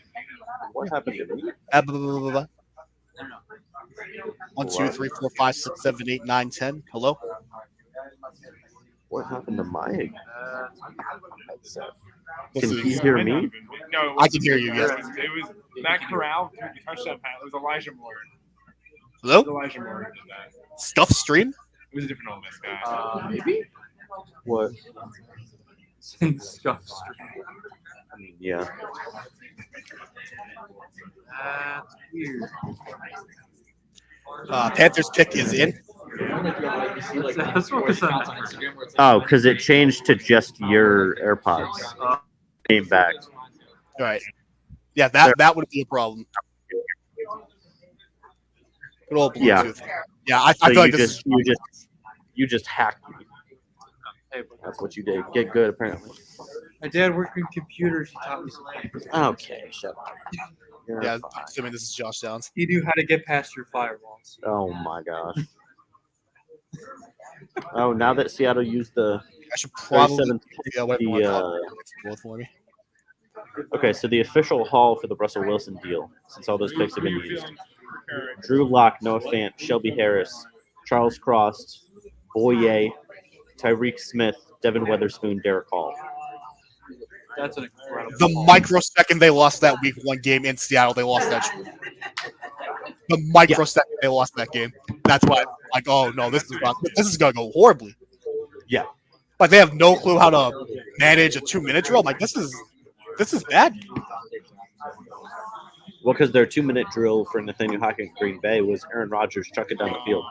What happened to me? Blah, blah, blah, blah, blah. 1, 2, 3, 4, 5, 6, 7, 8, 9, 10. Hello? What happened to my headset? This Can is- he hear me? No, it I can hear you, yes. It was Matt Corral threw the touchdown pass. It was Elijah Moore. Hello? Elijah Moore who did that. Stuff stream? It was a different Ole Miss guy. maybe. What? Scuff Street. I mean, yeah. That's weird. Panthers pick is in. That's what was that? Oh, because it changed to just your AirPods. Came back. All right. Yeah, that would be a problem. Good old Yeah. Bluetooth. Yeah, I So feel like this you just hacked me. That's what you did. Get good, apparently. My dad worked in computers. He taught me something. Okay, shut up. You're yeah, fine. assuming this is Josh Downs. He knew how to get past your firewalls. Oh my gosh. Oh, now that Seattle used the I should probably 37th yeah, whatever you the, want to both for me. okay, so the official haul for the Russell Wilson deal, since all those picks have been used. Drew Lock, Noah Fant, Shelby Harris, Charles Cross, Boye, Tyreek Smith, Devin Weatherspoon, Derek Hall. That's an incredible. The call. microsecond they lost that week 1 game in Seattle, they lost that. The microsecond they lost that game. That's why I'm like, oh no, this is gonna go horribly. Yeah. Like they have no clue how to manage a 2-minute drill. I'm like, this is bad. Well, because their 2-minute drill for Nathaniel Hackett Green Bay was Aaron Rodgers chuck it down the field.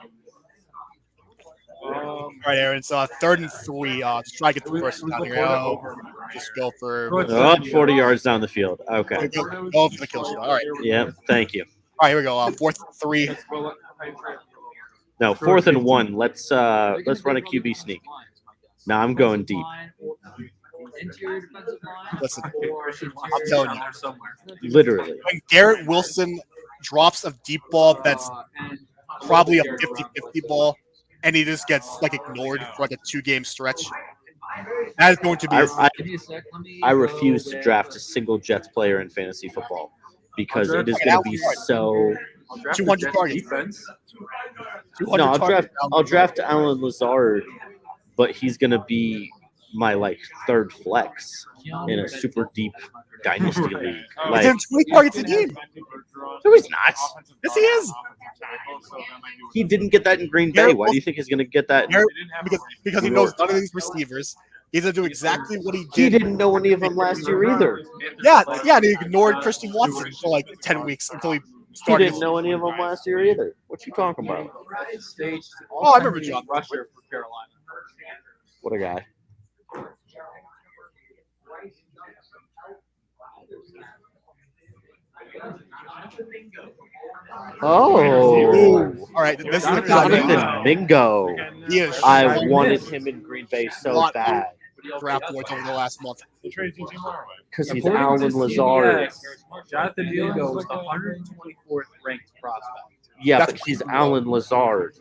All right, Aaron. So 3rd and 3. Just try to get the first down here. Just go for. Oh, 40 yards down the field. Okay. Go for the kill shot. All right. Yeah. Thank you. All right, here we go. 4th and 3. No, 4th and 1. Let's run a QB sneak. Now I'm going deep. Listen, I'm telling you, Literally. when Garrett Wilson drops a deep ball that's probably a 50-50 ball, and he just gets like ignored for like a 2-game stretch, that is going to be. I refuse to draft a single Jets player in fantasy football because it is going to be so. 200 targets. Defense. 200 No, targets. I'll draft Alan Lazard, but he's going to be my like 3rd flex in a super deep dynasty league. He's Like, in 20 targets a game. no, he's not. Yes, he is. He didn't get that in Green Bay. Why do you think he's going to get that? Garrett- because he knows none of these receivers. He's gonna do exactly what he He did. didn't know any of them last year either. Yeah, and he ignored Christian Watson for like 10 weeks until he He started. didn't know any of them last year either. What you talking about? Oh, I remember John. Rusher for Carolina. What a guy. Oh, All right, this is the Jonathan guy. Mingo. He is I wanted him in Green Bay so bad draft boards over the last month. They traded DJ Moore away. because he's According Alan to Lazard. CBS, Jonathan Mingo was the 124th ranked prospect. Yeah, That's but he's Alan Lazard.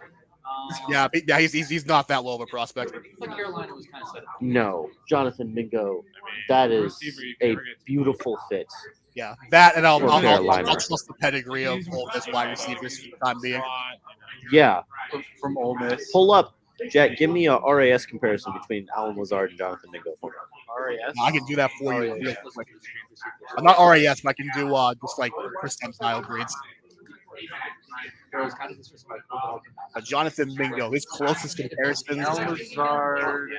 Yeah, he's not that low of a prospect. But Carolina was kind of set up. No, Jonathan Mingo. That is a beautiful fit. Yeah, that and I'll Carolina. trust the pedigree of all this wide receivers for the time being. Yeah, From Ole Miss. pull up, Jack. Give me a RAS comparison between Alan Lazard and Jonathan Mingo. RAS. I can do that for you real quick. I'm not RAS, but I can do just like percentile grades. It was kind of disrespectful. Jonathan Mingo, his closest comparison Lazard.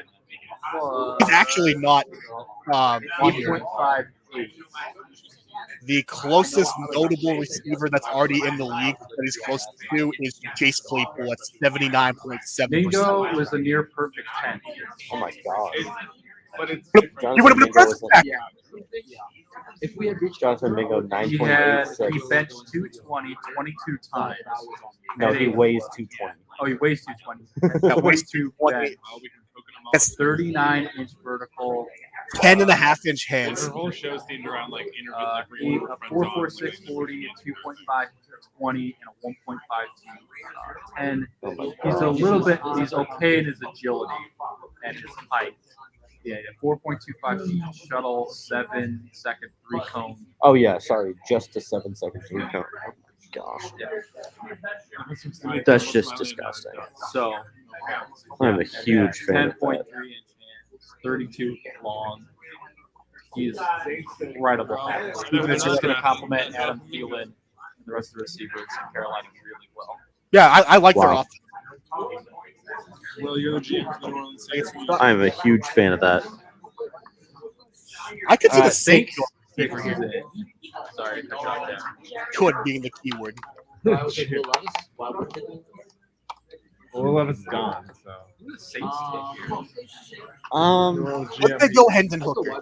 is actually not on here. 8.5. The closest notable receiver that's already in the league that he's close to is Chase Claypool at 79.7%. Mingo was a near perfect 10. Oh my god. But it's He would have been a perfect back. If we had reached Jonathan Mingo he 9.86. benched 220 22 times. No, he weighs 220. Oh, he weighs 220. That weighs 220. That's 39-inch vertical. 10.5-inch hands. Their whole show's themed around like interviews every He, week. 4.46 40, a 2.5 20, and a 1.5 10. Oh my He's a god. little bit. He's okay in his agility and his height. Yeah, 4.25 feet shuttle, 7-second 3-cone. Oh yeah, sorry, just a 7-second 3-count. Oh my gosh, Yeah. that's just disgusting. So I'm a huge fan of 10.3 that. inch hands, 32 long. He's incredible. It's just going to complement Adam Thielen and the rest of the receivers in Carolina really well. Yeah, I like their Wow. offense. Well, you're the GM for the New Orleans Saints. I'm a huge fan of that. I could see the Saints Sorry, I dropped that. could being the key word. Will Levis is gone, so. Who the Saints take here? Let's say go Hendon Hooker.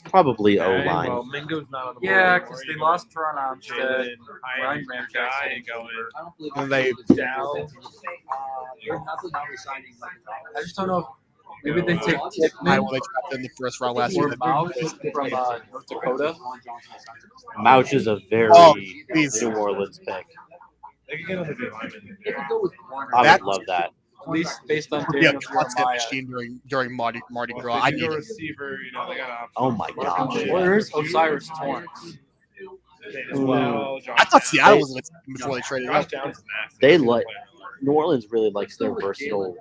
Probably O Okay, line. well, Mingo's not on the Yeah, board because they anymore. lost Teron Armstead. Jalen Ryan Hyatt, Ramczyk guy sitting going. over. And they I just don't know if maybe they take Tickman Iowa they drafted in the first round last year. or Mouth from North Dakota. Mouch is a very Oh, please. New Orleans pick. They can get on the D lineman. They could go with corner. I That- would love that. At least based on Yeah, Daniel constant Jeremiah. machine during Mardi Well, Gras. if I they need do a it. receiver, you know, they got options. Oh my gosh. Well, there's Osiris Torrance. As well, I thought Seattle was in it before they traded Josh up. Downs is nasty. They like New Orleans really likes their versatile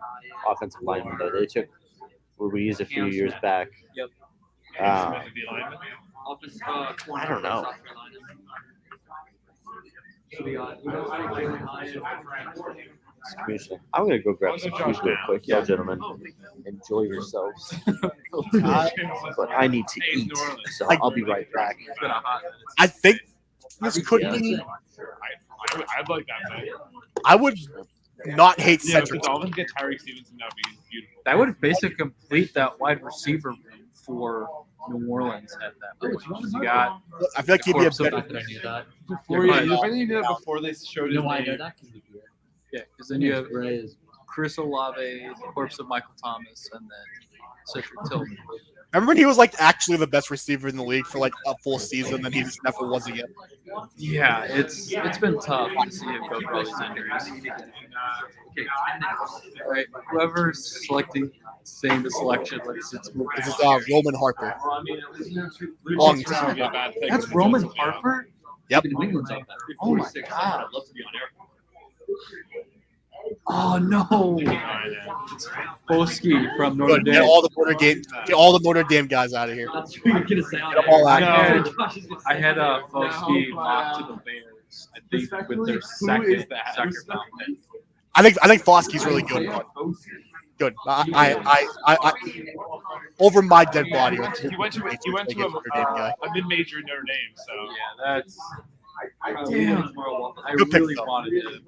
offensive lineman though. They took Ruiz a few years back. Uh, Smith, the lineman. I don't know. I'm gonna go grab some food real quick, y'all gentlemen. Enjoy yourselves. But I need to eat, so I'll be right back. I think this could be. I'd like that pick. I would not hate Yeah, if Cedric. the Dolphins get Tyreek Stevenson, that would be beautiful. That would basically complete that wide receiver room for New Orleans at that point. You got I feel like he'd be a corpse of- better. Before, Yeah, if I didn't do that before they showed his name. yeah, because then you have Chris Olave, the corpse of Michael Thomas, and then Cedric Tillman. Remember when he was like actually the best receiver in the league for like a full season, then he just never was again. Yeah, it's been tough to see him go through all these injuries. Right, whoever's selecting, saying the selection, let's move. This is Roman Harper. Long time. Would be a bad pick That's if the Roman Jets would be out. Harper. Yep. Oh my god! Oh no! Boski from Notre Good. Get Dame. all the Notre Dame guys out of here. Get them all out. I had a Boski mock to the Bears. I think with their second round pick. I think Foskey's really good. But good. I over my dead body. He went to a mid-major Notre Dame, so Yeah, that's. Damn. I Good pick, really though. wanted to.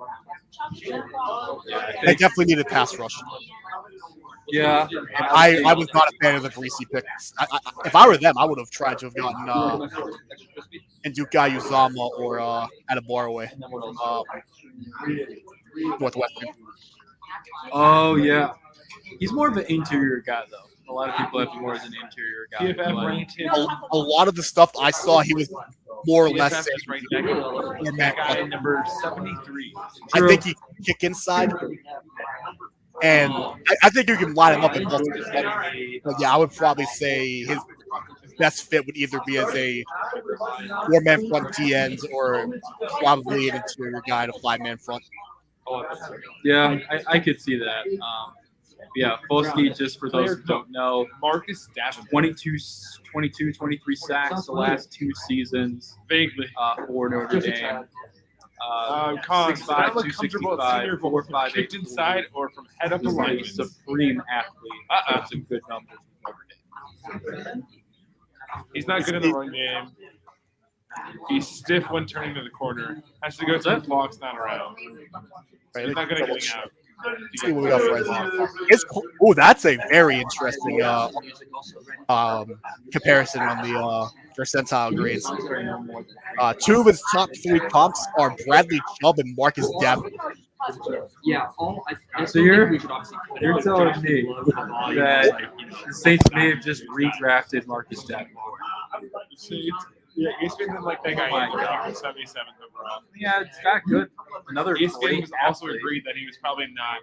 Yeah, I They think, definitely need a pass rush. yeah. I was not a fan of the Greasy picks. If I were them, I would have tried to have gotten Nduka Uzama or Adebawore, Northwestern. Oh yeah. He's more of an interior guy though. A lot of people have him more as an interior guy. PFF but- ranked him. A lot of the stuff I saw, he was more or less. PFF just ranked that guy at number 73. I think he can kick inside, and I think you can line him up in multiple. But yeah, I would probably say his best fit would either be as a four-man front D end or probably an interior guy at a five-man front. Yeah, I could see that. Yeah, Boski, just for those who don't know, Marcus Davenport. 22, 23 sacks the last two seasons Vaguely. for Notre Dame. Collins, 6'5", did that look comfortable at Senior Bowl from 4'5", kicked inside or from head up He's a alignment? supreme athlete. That's a good number for Notre Dame. He's not good in the run game. He's stiff when turning to the corner. Has to go to the clock's not around. He's not good at getting out. Let's see what we got for right now. That's a very interesting comparison on the percentile grades. Two of his top three comps are Bradley Chubb and Marcus Davenport. So you're telling me that the Saints may have just redrafted Marcus Davenport. Yeah, ESPN like that guy. He was 77th overall. Yeah, it's that good. Another ESPN great was also athlete. agreed that he was probably not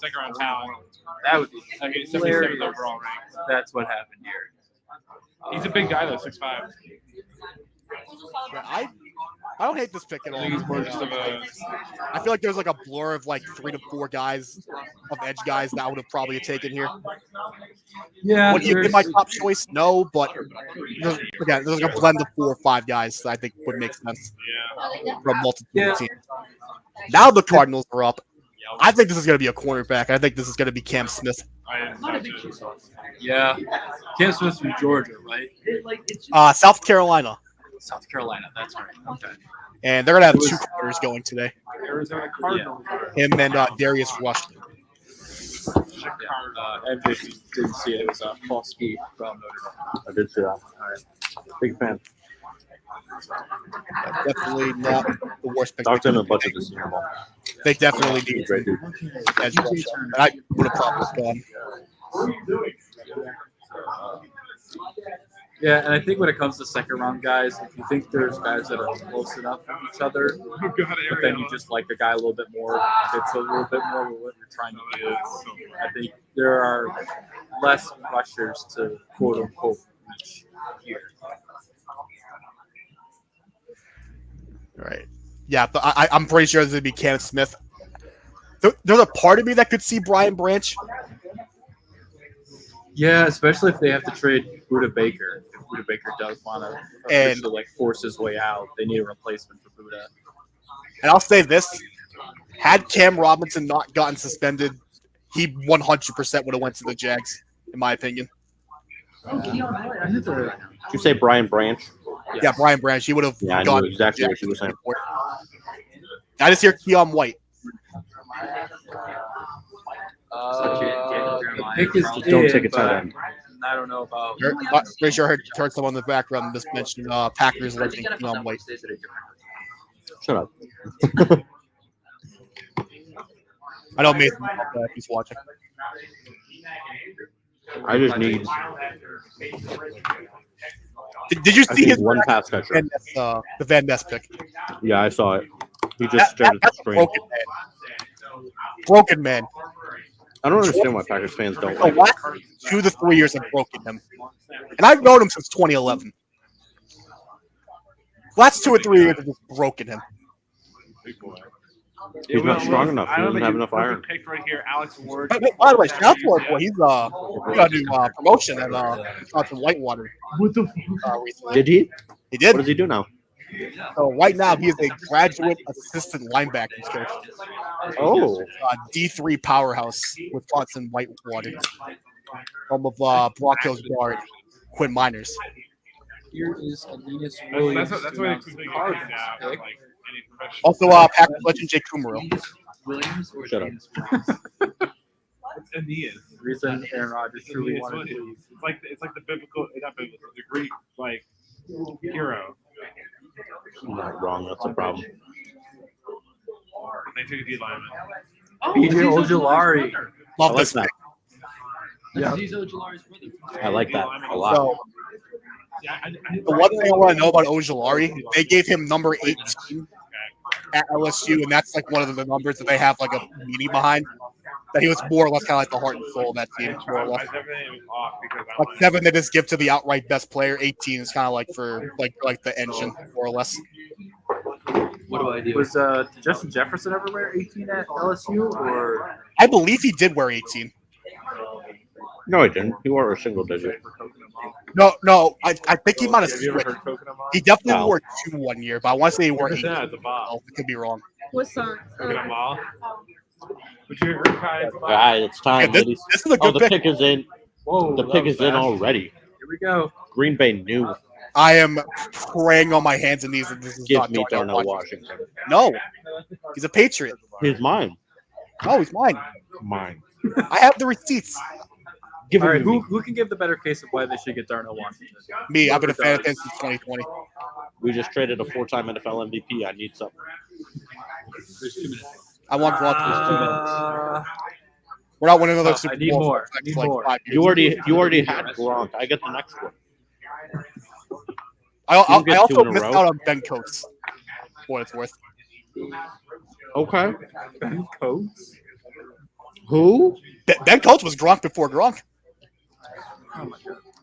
second round talent. That would be Like he's 77th hilarious. overall ranked. That's what happened here. He's a big guy though, 6'5". I don't hate this pick at all. I think he's more just of a. I feel like there's like a blur of like 3 to 4 guys of edge guys that I would have probably taken here. Yeah, Would he have been my top choice? No, but there's like a blend of 4 or 5 guys that I think would make sense Yeah. from multiple Yeah. teams. Now the Cardinals are up. I think this is going to be a cornerback. I think this is going to be Cam Smith. yeah. Cam Smith from Georgia, right? South Carolina. South Carolina. That's right. Okay. And they're going to have 2 corners going today. Arizona Cardinals. Him and Darius Rush. MJ didn't see it. It was a false ski from Notre Dame. I did see that. All right. Big fan. Definitely not the worst pick. Talked to him a bunch of the Senior Bowl. They definitely He's a need great dude. edge rush. And I would have probably gone. Yeah, and I think when it comes to second round guys, if you think there's guys that are close enough with each other, but then you just like the guy a little bit more, fits a little bit more with what you're trying to do. I think there are less rushers to quote unquote reach here. All right. Yeah, but I'm pretty sure this would be Cam Smith. There's a part of me that could see Brian Branch. Yeah, especially if they have to trade Buda Baker. If Buda Baker does want to And- like force his way out, they need a replacement for Buda. And I'll say this: had Cam Robinson not gotten suspended, he 100% would have went to the Jags, in my opinion. Did you say Brian Branch? Yeah, Brian Branch, he would have Yeah, I gone knew exactly to the what you were saying. Jags. I just hear Keon White. The pick is Just don't in, take a tight but end. I don't know about. Pretty sure I heard someone in the background just mention Packers legend Keon White. Shut up. I know Mason if he's watching. I just need, Did you I see need his one pass catcher. the Van Ness pick? Yeah, I saw it. He just started the That's a screen. broken man. Broken man. I don't understand why Packers fans don't The like last 2 to 3 years have broken him. And I've known him since 2011. Last 2 or 3 years have just broken him. He's not strong enough. He doesn't have enough iron. Picked right here, Alex Ward. By the way, shout out to our boy. He's he got a new promotion at Wisconsin Whitewater. Recently. Did he? He What did. does he do now? So right now he is a graduate assistant linebackers coach. Oh, D3 powerhouse, Wisconsin Whitewater. Home of Brock Hills guard Quinn Miners. Here is Aeneas That's Williams. that's why they quickly Cardinals get pick. like any professional. Also, Packers legend Jake Kumaro. Williams or Shut up. James It's Aeneas. Reason Aaron Rodgers truly It's wanted to leave. it's like the biblical, not biblical, the Greek like hero. I'm not wrong. That's a problem. They took a D lineman. BJ Ojolari. I Love like this that. Yeah. Aziz Ojolari's brother. I like that a lot. So Yeah, the one thing I want to know about Ojolari, they gave him number 18 at LSU, and that's like one of the numbers that they have like a meaning behind. That he was more or less kind of like the heart and soul of that team, more or less. I definitely was off because I Like wanted 7 they just give to the outright best player. 18 is kind of like for like the engine, more or less. What do I do? Was Justin Jefferson ever wear 18 at LSU or I believe he did wear 18. No, he didn't. He wore a single digit. No, I think he might have Have you ever switched. heard Coconut Mall? He definitely No. wore 2 1 year, but I want to say he wore 18. Yeah, it's a Bob. I could be wrong. What song? Coconut Mall. Would you heard Kai? All right, it's Yeah, time, this, ladies. this is a Oh, good the pick. pick is in. whoa? The that pick was is in fast. already. Here we go. Green Bay knew. I am praying on my hands and knees that this is Give not me Darnell Darnell Washington. Washington. No, he's a Patriot. He's mine. No, he's mine. Mine. I have the receipts. Give All it right, to me. who can give the better case of why they should get Darnell Washington? Me, I've been a fan of Whoever him since 2020. We just traded a 4-time NFL MVP. I need something. There's 2 minutes. I want Gronk. We're not winning another Super I need Bowl. more. for I need like more. 5 years. You already had Gronk. I get the next one. I You get also 2 in a missed row. out on Ben Coates. For what it's worth. Okay. Ben Coates. Who? Ben Coates was Gronk before Gronk.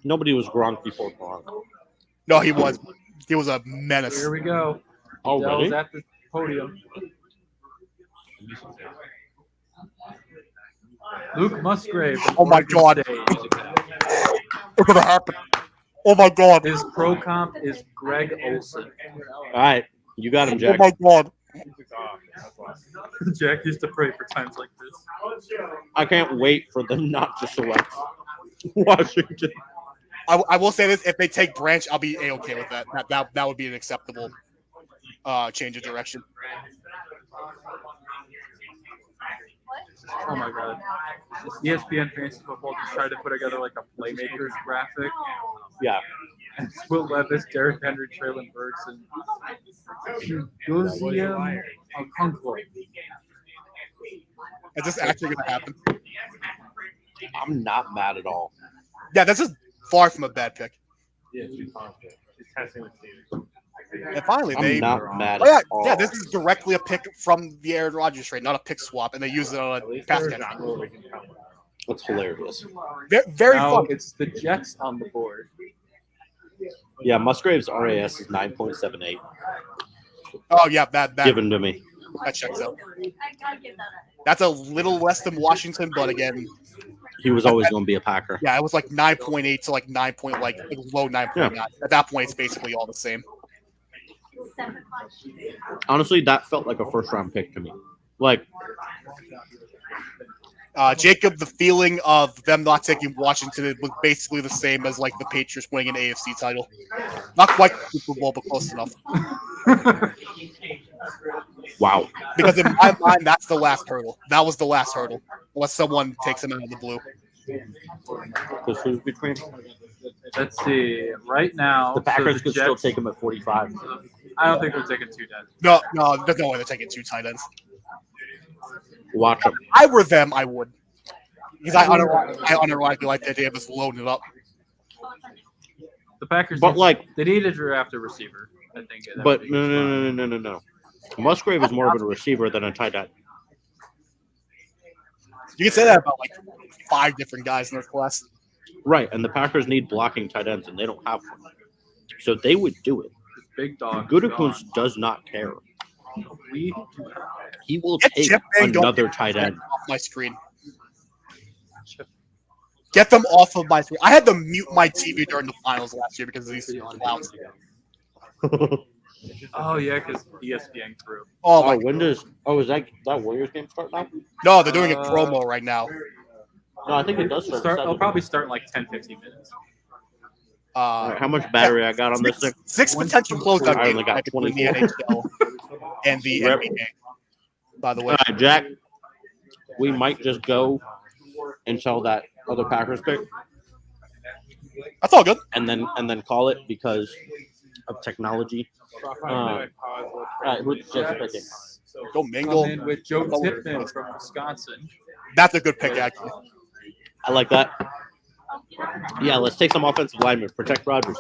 Nobody was Gronk before Gronk. No, he was. He was a menace. Here we go. Already? Dell's at the podium. Luke Musgrave. from Oh my Oregon God. State. What's gonna happen? Oh my God. His pro comp is Greg Olson. All right. You got him, Oh Jack. my God. Jack used to pray for times like this. I can't wait for them not to select Washington. I will say this: if they take Branch, I'll be a-okay with that. That would be an acceptable change of direction. Oh my God. ESPN Fantasy Football just tried to put together like a playmakers graphic. Yeah. And it's Will Levis, Derrick Henry, Traylon Burks, and Josiah Okonkwo. Is this actually going to happen? I'm not mad at all. Yeah, this is far from a bad pick. Yeah, she's confident. She's testing the team. And finally, I'm they. not mad Oh, yeah, at all. yeah, this is directly a pick from the Aaron Rodgers trade, not a pick swap, and they use it on a pass catcher. That's hilarious. Very Now fun. it's the Jets on the board. Yeah, Musgrave's RAS is 9.78. Oh yeah, that Given to me. checks out. That's a little less than Washington, but again, He was always going to be a Packer. Yeah, it was like 9.8 to like 9 point, like low 9.9. At that point, it's basically all the same. Honestly, that felt like a first-round pick to me. Like, Jacob, the feeling of them not taking Washington was basically the same as like the Patriots winning an AFC title. Not quite the Super Bowl, but close enough. wow. Because in my mind, that's the last hurdle. That was the last hurdle, unless someone takes him out of the blue. Because who's between? Let's see. Right now, The Packers so could still take him at 45. I don't think they're taking 2 dead. No, there's no way they're taking 2 tight ends. Watch him. If I were them, I would. Because I unironically like the idea of us loading it up. The Packers, But like, they need to draft a receiver. I think. That but would be fine. no. Musgrave is more of a receiver than a tight end. You can say that about like 5 different guys in this class. Right, and the Packers need blocking tight ends, and they don't have one. So they would do it. Big dog. Gutekunst does not care. We He will Get take Chip Van Gogh another tight end. off my screen. Get them off of my screen. I had to mute my TV during the finals last year because of these clowns. Oh yeah, because ESPN crew. Oh my! when does? Oh, is that Warriors game start now? No, they're doing a promo right now. No, I think it does start. I'll probably start in like 10-15 minutes. All right, how much battery I got on this thing? 6 potential closeout I games only got between the 24. NHL and the Rip. NBA. By the way, All right, Jack. We might just go until that other Packers pick, that's all good. and then call it because of technology. All right, who's just picking? Go mingle. Come in with Joe Tippmann from Wisconsin. That's a good pick, actually. I like that. Yeah, let's take some offensive linemen. Protect Rodgers.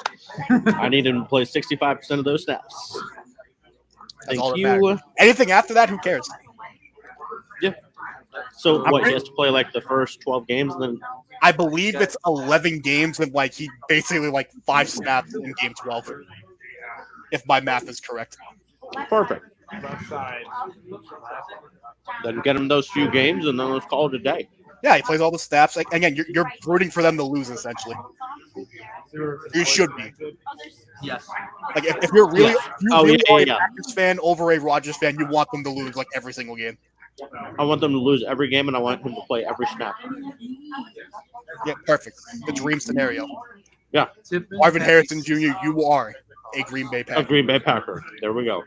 I need him to play 65% of those snaps. That's all Thank that you. matters. Anything after that, who cares? So what? He has to play like the first 12 games, and then I believe it's 11 games and like he basically like 5 snaps in game 12. If my math is correct. perfect. Then get him those few games, and then let's call it a day. Yeah, he plays all the snaps. Like, again, you're rooting for them to lose essentially. You should be. Yes. Like if you're really, Yeah. if you Oh, really yeah, are a yeah. Packers fan over a Rodgers fan, you want them to lose like every single game. I want them to lose every game, and I want him to play every snap. Yeah, perfect. The dream scenario. Tippmann, Marvin Harrison Jr., you are a Green Bay A Packer. Green Bay Packer. There we go.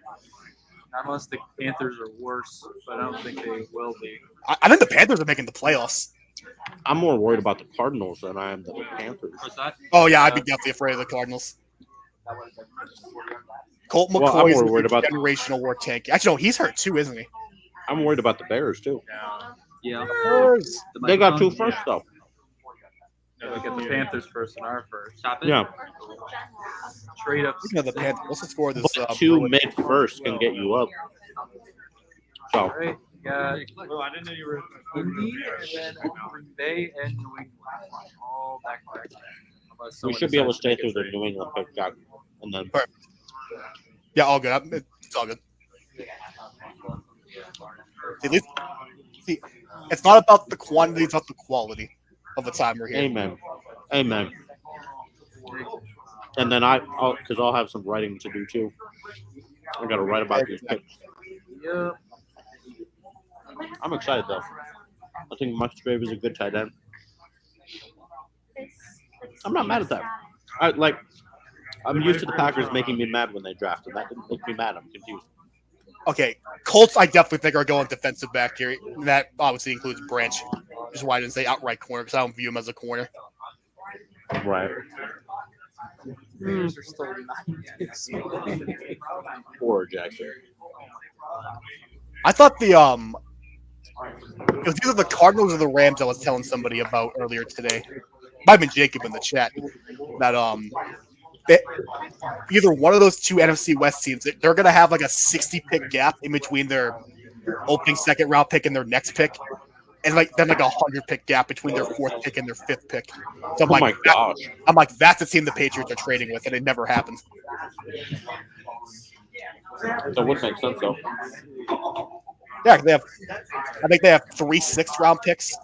Unless the Panthers are worse, but I don't think they will be. I think the Panthers are making the playoffs. I'm more worried about the Cardinals than I am the Panthers. What's that? Oh yeah, I'd be definitely afraid of the Cardinals. Colt Well, I'm McCoy is more a worried about- generational war tank. Actually, no, he's hurt too, isn't he? I'm worried about the Bears too. Yeah. They got 2 first though. We get the Panthers first and our first. Stop it. Yeah, Trade up. Speaking of the Panthers, what's the score of this? but 2 mid first can get you up. So All right. Yeah. Well, I didn't know you were. Indy, and then Green Bay and New England. All back to back. Unless we someone should be able to decides stay through the make a New England pick, Jack, and then Yeah, all good. It's all good. At least, see, it's not about the quantity; it's about the quality of the time we're here. amen, amen. And then I'll have some writing to do too. I got to write about these picks. Yeah. I'm excited though. I think Musgrave is a good tight end. I'm not mad at that. I'm used to the Packers making me mad when they draft, and that didn't make me mad. I'm confused. Okay, Colts, I definitely think are going defensive back here. That obviously includes Branch, which is why I didn't say outright corner because I don't view him as a corner. Right. Raiders are still 9 picks. Or Jackson. I thought the it was either the Cardinals or the Rams I was telling somebody about earlier today. Might have been Jacob in the chat. That either one of those 2 NFC West teams, they're gonna have like a 60 pick gap in between their opening 2nd round pick and their next pick. And then a 100 pick gap between their 4th pick and their 5th pick. So Oh my gosh. I'm like, that's the team the Patriots are trading with, and it never happens. That would make sense though. Yeah, I think they have 3 6th round picks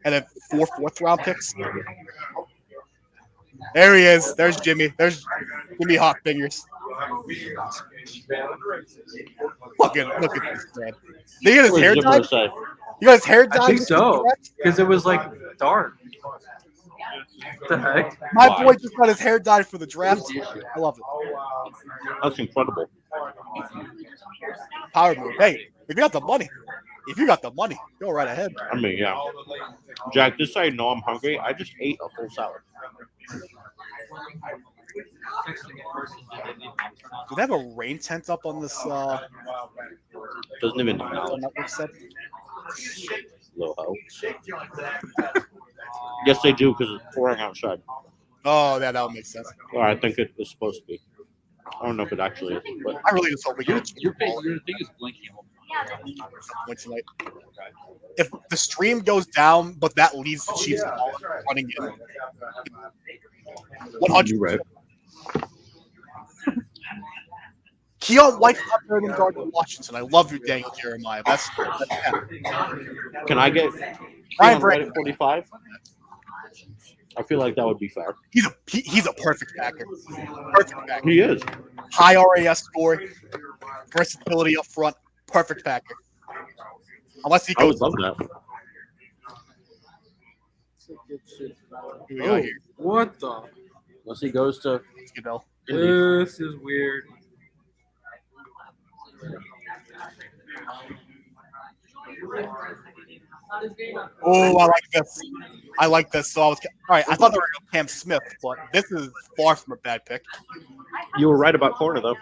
and then 4 fourth-round picks. There he is. There's Jimmy. There's Jimmy Hawk Fingers. Look at this man. Did he get his What hair does Jimbo dyed? say? You got his hair dyed? I think so, because it was like dark. What the heck? My boy just got his hair dyed for the draft. I love it. That's incredible. Power move. Hey, if you got the money, go right ahead. I mean, yeah. Jack, just so you know I'm hungry, I just ate a full salad. Do they have a rain tent up on this Doesn't even know. network set? Little hoe. Yes, they do because it's pouring outside. Oh, yeah, that would make sense. Or I think it was supposed to be. I don't know if it actually is, but I really just hope we get Your thing is blinking. win tonight. If the stream goes down, but that leads the Chiefs running in. 100. you're right. Keon White's not better than Gardner Washington. I love you, Daniel Jeremiah. That's Can I get Brian Brian Brady. at 45? I feel like that would be fair. He's a perfect backer. Perfect backer. He is. High RAS score, versatility up front, perfect backer. Unless he I would goes. love that. Here we go here. What the? Unless he goes to You know. Indy. This is weird. Oh, I like this. So I was all right. I thought they were going to Cam Smith, but this is far from a bad pick. You were right about corner, though.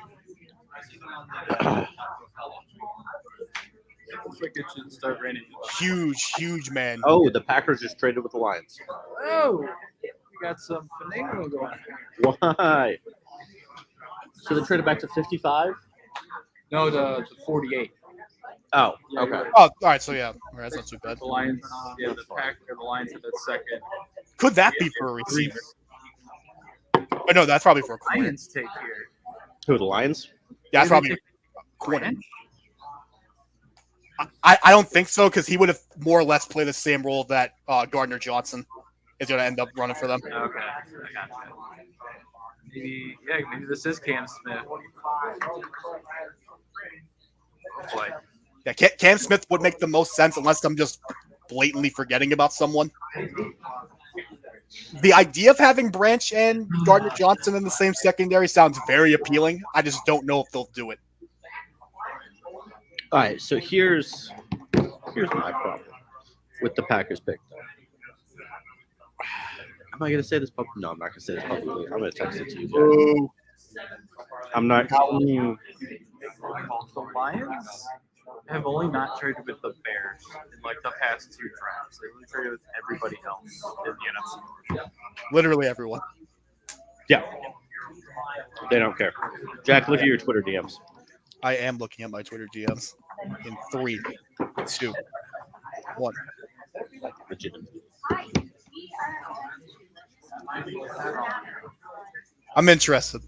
Looks like it should start raining. Huge man. Oh, the Packers just traded with the Lions. Oh, we got some finagle going. Why? So they traded back to 55? No, the 48. Oh, okay. Oh, all right. So yeah, all right, that's not too bad. The Lions, yeah, the Lions had that second. Could that be for a receiver? Oh, no, that's probably for a corner. Lions take here. Who, the Lions? Yeah, that's probably a corner. I don't think so because he would have more or less played the same role that Gardner Johnson is going to end up running for them. Okay, I gotcha. Maybe this is Cam Smith. Like, Yeah, Cam Smith would make the most sense unless I'm just blatantly forgetting about someone. The idea of having Branch and Gardner Johnson in the same secondary sounds very appealing. I just don't know if they'll do it. All right, so here's my problem with the Packers pick, though. Am I going to say this publicly? No, I'm not going to say this publicly. I'm going to text it to you. Ooh. I'm not. the Lions have only not traded with the Bears in like the past 2 drafts. They really traded with everybody else in the NFC. Literally everyone. Yeah. They don't care. Jack, look at your Twitter DMs. I am looking at my Twitter DMs in 3, 2, 1. Legitimate. I'm interested.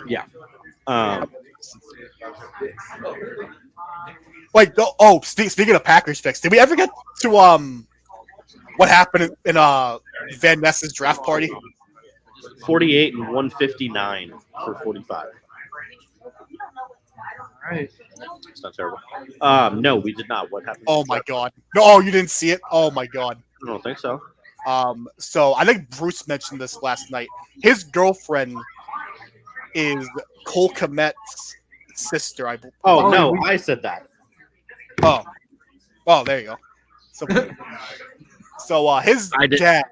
Yeah. Wait, speaking of Packers picks, did we ever get to what happened in Van Ness's draft party? 48 and 159 for 45. All right. It's not terrible. No, we did not. What happened? Oh my god. No, you didn't see it? Oh my god. I don't think so. So I think Bruce mentioned this last night. His girlfriend is Cole Kmet's sister, I believe. Oh, no, I said that. Oh, there you go. So his I did- dad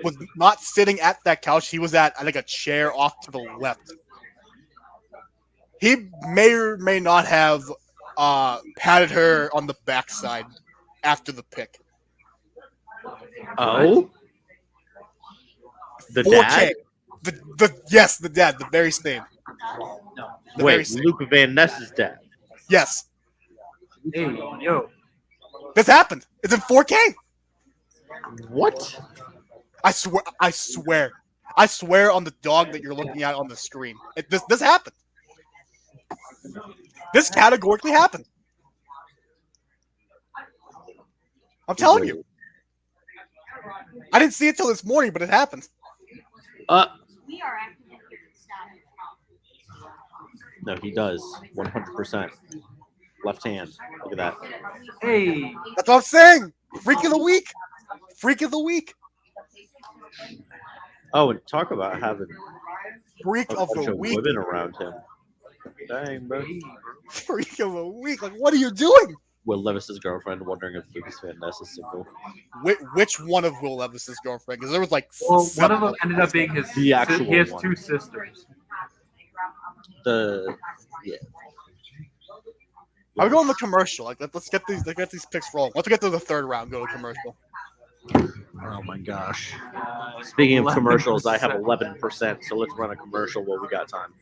was not sitting at that couch. He was at, I think, a chair off to the left. He may or may not have patted her on the backside after the pick. Oh? The 4K. dad? Yes, the dad, the very same. The very Wait, same. Luke Van Ness's dad. Yes, Hey, yo. this happened. It's in 4K. What? I swear on the dog that you're looking at on the screen. This happened. This categorically happened. I'm telling you. I didn't see it till this morning, but it happened. No, he does. 100%. Left hand. Look at that. Hey, That's what I'm saying. Freak of the week. Freak of the week. Oh, and talk about having Freak a of bunch the of week. women around him. Dang, bro. Freak of the week. Like, what are you doing? Will Levis's girlfriend wondering if Lucas Van Ness is single. Which one of Will Levis's girlfriend? Because there was like well, one seven of them ended up being his. The actual He has one. 2 sisters. Are we going to commercial? Like, let's get these picks rolling. Let's get to the third round. Go to commercial. Oh my gosh. Speaking of commercials, I have 11%, so let's run a commercial while we got time.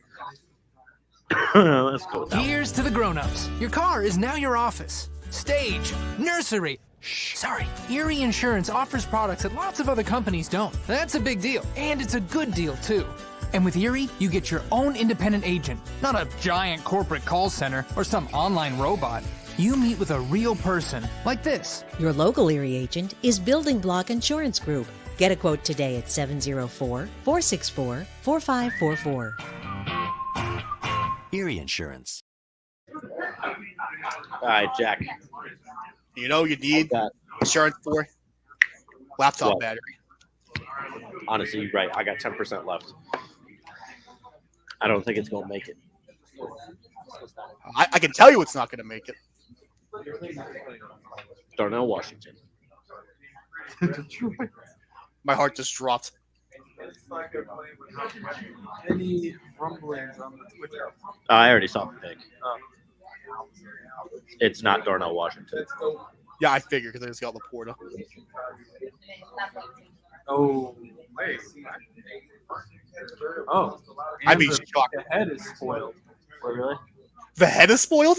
Let's go with that. Here's to the grown-ups. Your car is now your office. Stage, nursery. Sorry. Erie Insurance offers products that lots of other companies don't. That's a big deal. And it's a good deal, too. And with Erie, you get your own independent agent, not a giant corporate call center or some online robot. You meet with a real person, like this. Your local Erie agent is Building Block Insurance Group. Get a quote today at 704-464-4544. Erie Insurance. All right, Jack. You know you need Got- insurance for laptop What? battery. Honestly, you're right. I got 10% left. I don't think it's going to make it. I can tell you it's not going to make it. Darnell Washington. My heart just dropped. Any rumblings on the Twitter? I already saw the pick. It's not Darnell Washington. Yeah, I figured because I just got Laporta. Oh, wait. Oh, I'd be and shocked. The head is spoiled. Oh, really? The head is spoiled?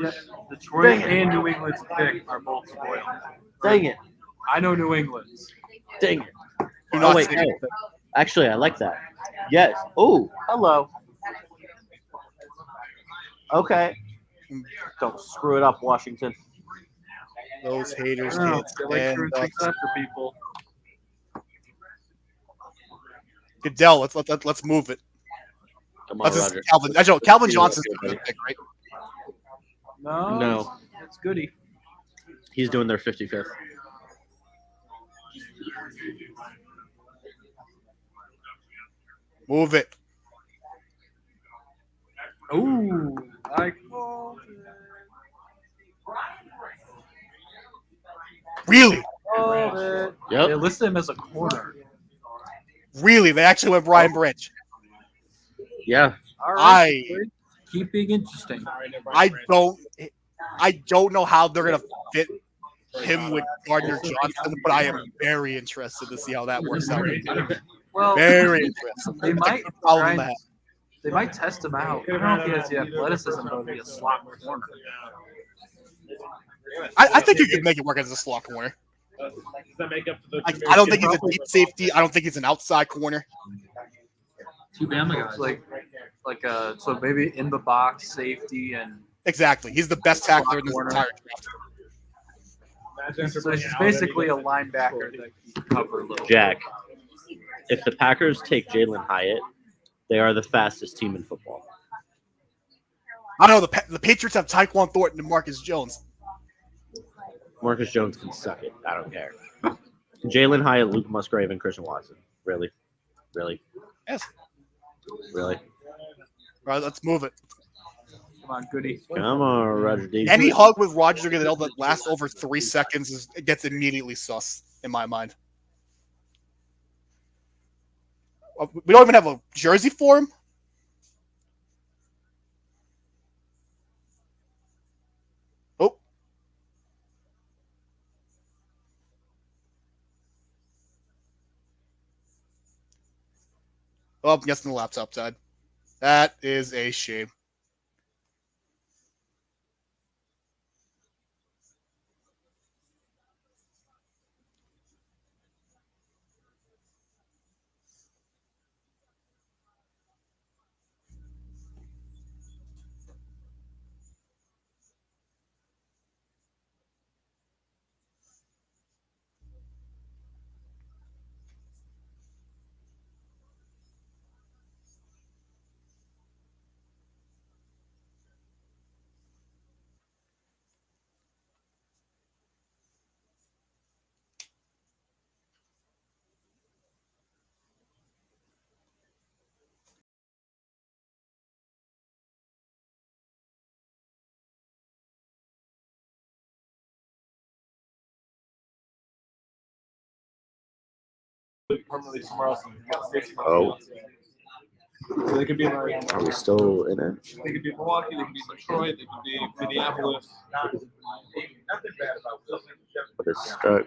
Yeah, Detroit and New England's pick are both spoiled. Dang it. I know New England's. Dang it. Do Oh, not wait. say Hey. anything. Actually, I like that. Yes. Oh, hello. Okay. Don't screw it up, Washington. Those haters I don't know, can't they like stand throwing us. things after people. Goodell, let's move it. Come on, Let's just Roger. Calvin. I know Calvin Yeah, Johnson's good, the buddy. pick, right? No, No. it's goody. He's doing their 55th. Move it. Ooh, I Really? called it. Yep. They listed him as a corner. Really? They actually went Brian Branch. Yeah. All right, I keep being interesting. I don't know how they're gonna fit him with Gardner Johnson, but I am very interested to see how that works out. Well, Very interested. they might That's a problem try to and- have. they might test him out. I don't know if he has the athleticism to be a slot corner. I think he could make it work as a slot corner. Does that make up for the? Like, I don't think he's a deep safety. I don't think he's an outside corner. Two Bama guys. So maybe in the box safety and Exactly. He's the best tackler in this Corner. entire draft. so he's basically a linebacker that can cover a little. Jack, if the Packers take Jalen Hyatt, they are the fastest team in football. I don't know. The Patriots have Tyquan Thornton and Marcus Jones. Marcus Jones can suck it. I don't care. Jalen Hyatt, Luke Musgrave, and Christian Watson. Really? Really? Yes. Really? All right, let's move it. Come on, goody. Come on, Roger D. Any hug with Roger Goodell that lasts over 3 seconds it gets immediately sus in my mind. We don't even have a jersey for him. Oh. Oh, I'm guessing the laptop died. That is a shame. permanently somewhere else. Oh. So they could be like, Are we still in it? they could be Milwaukee, they could be Detroit, they could be Minneapolis. But it's stuck.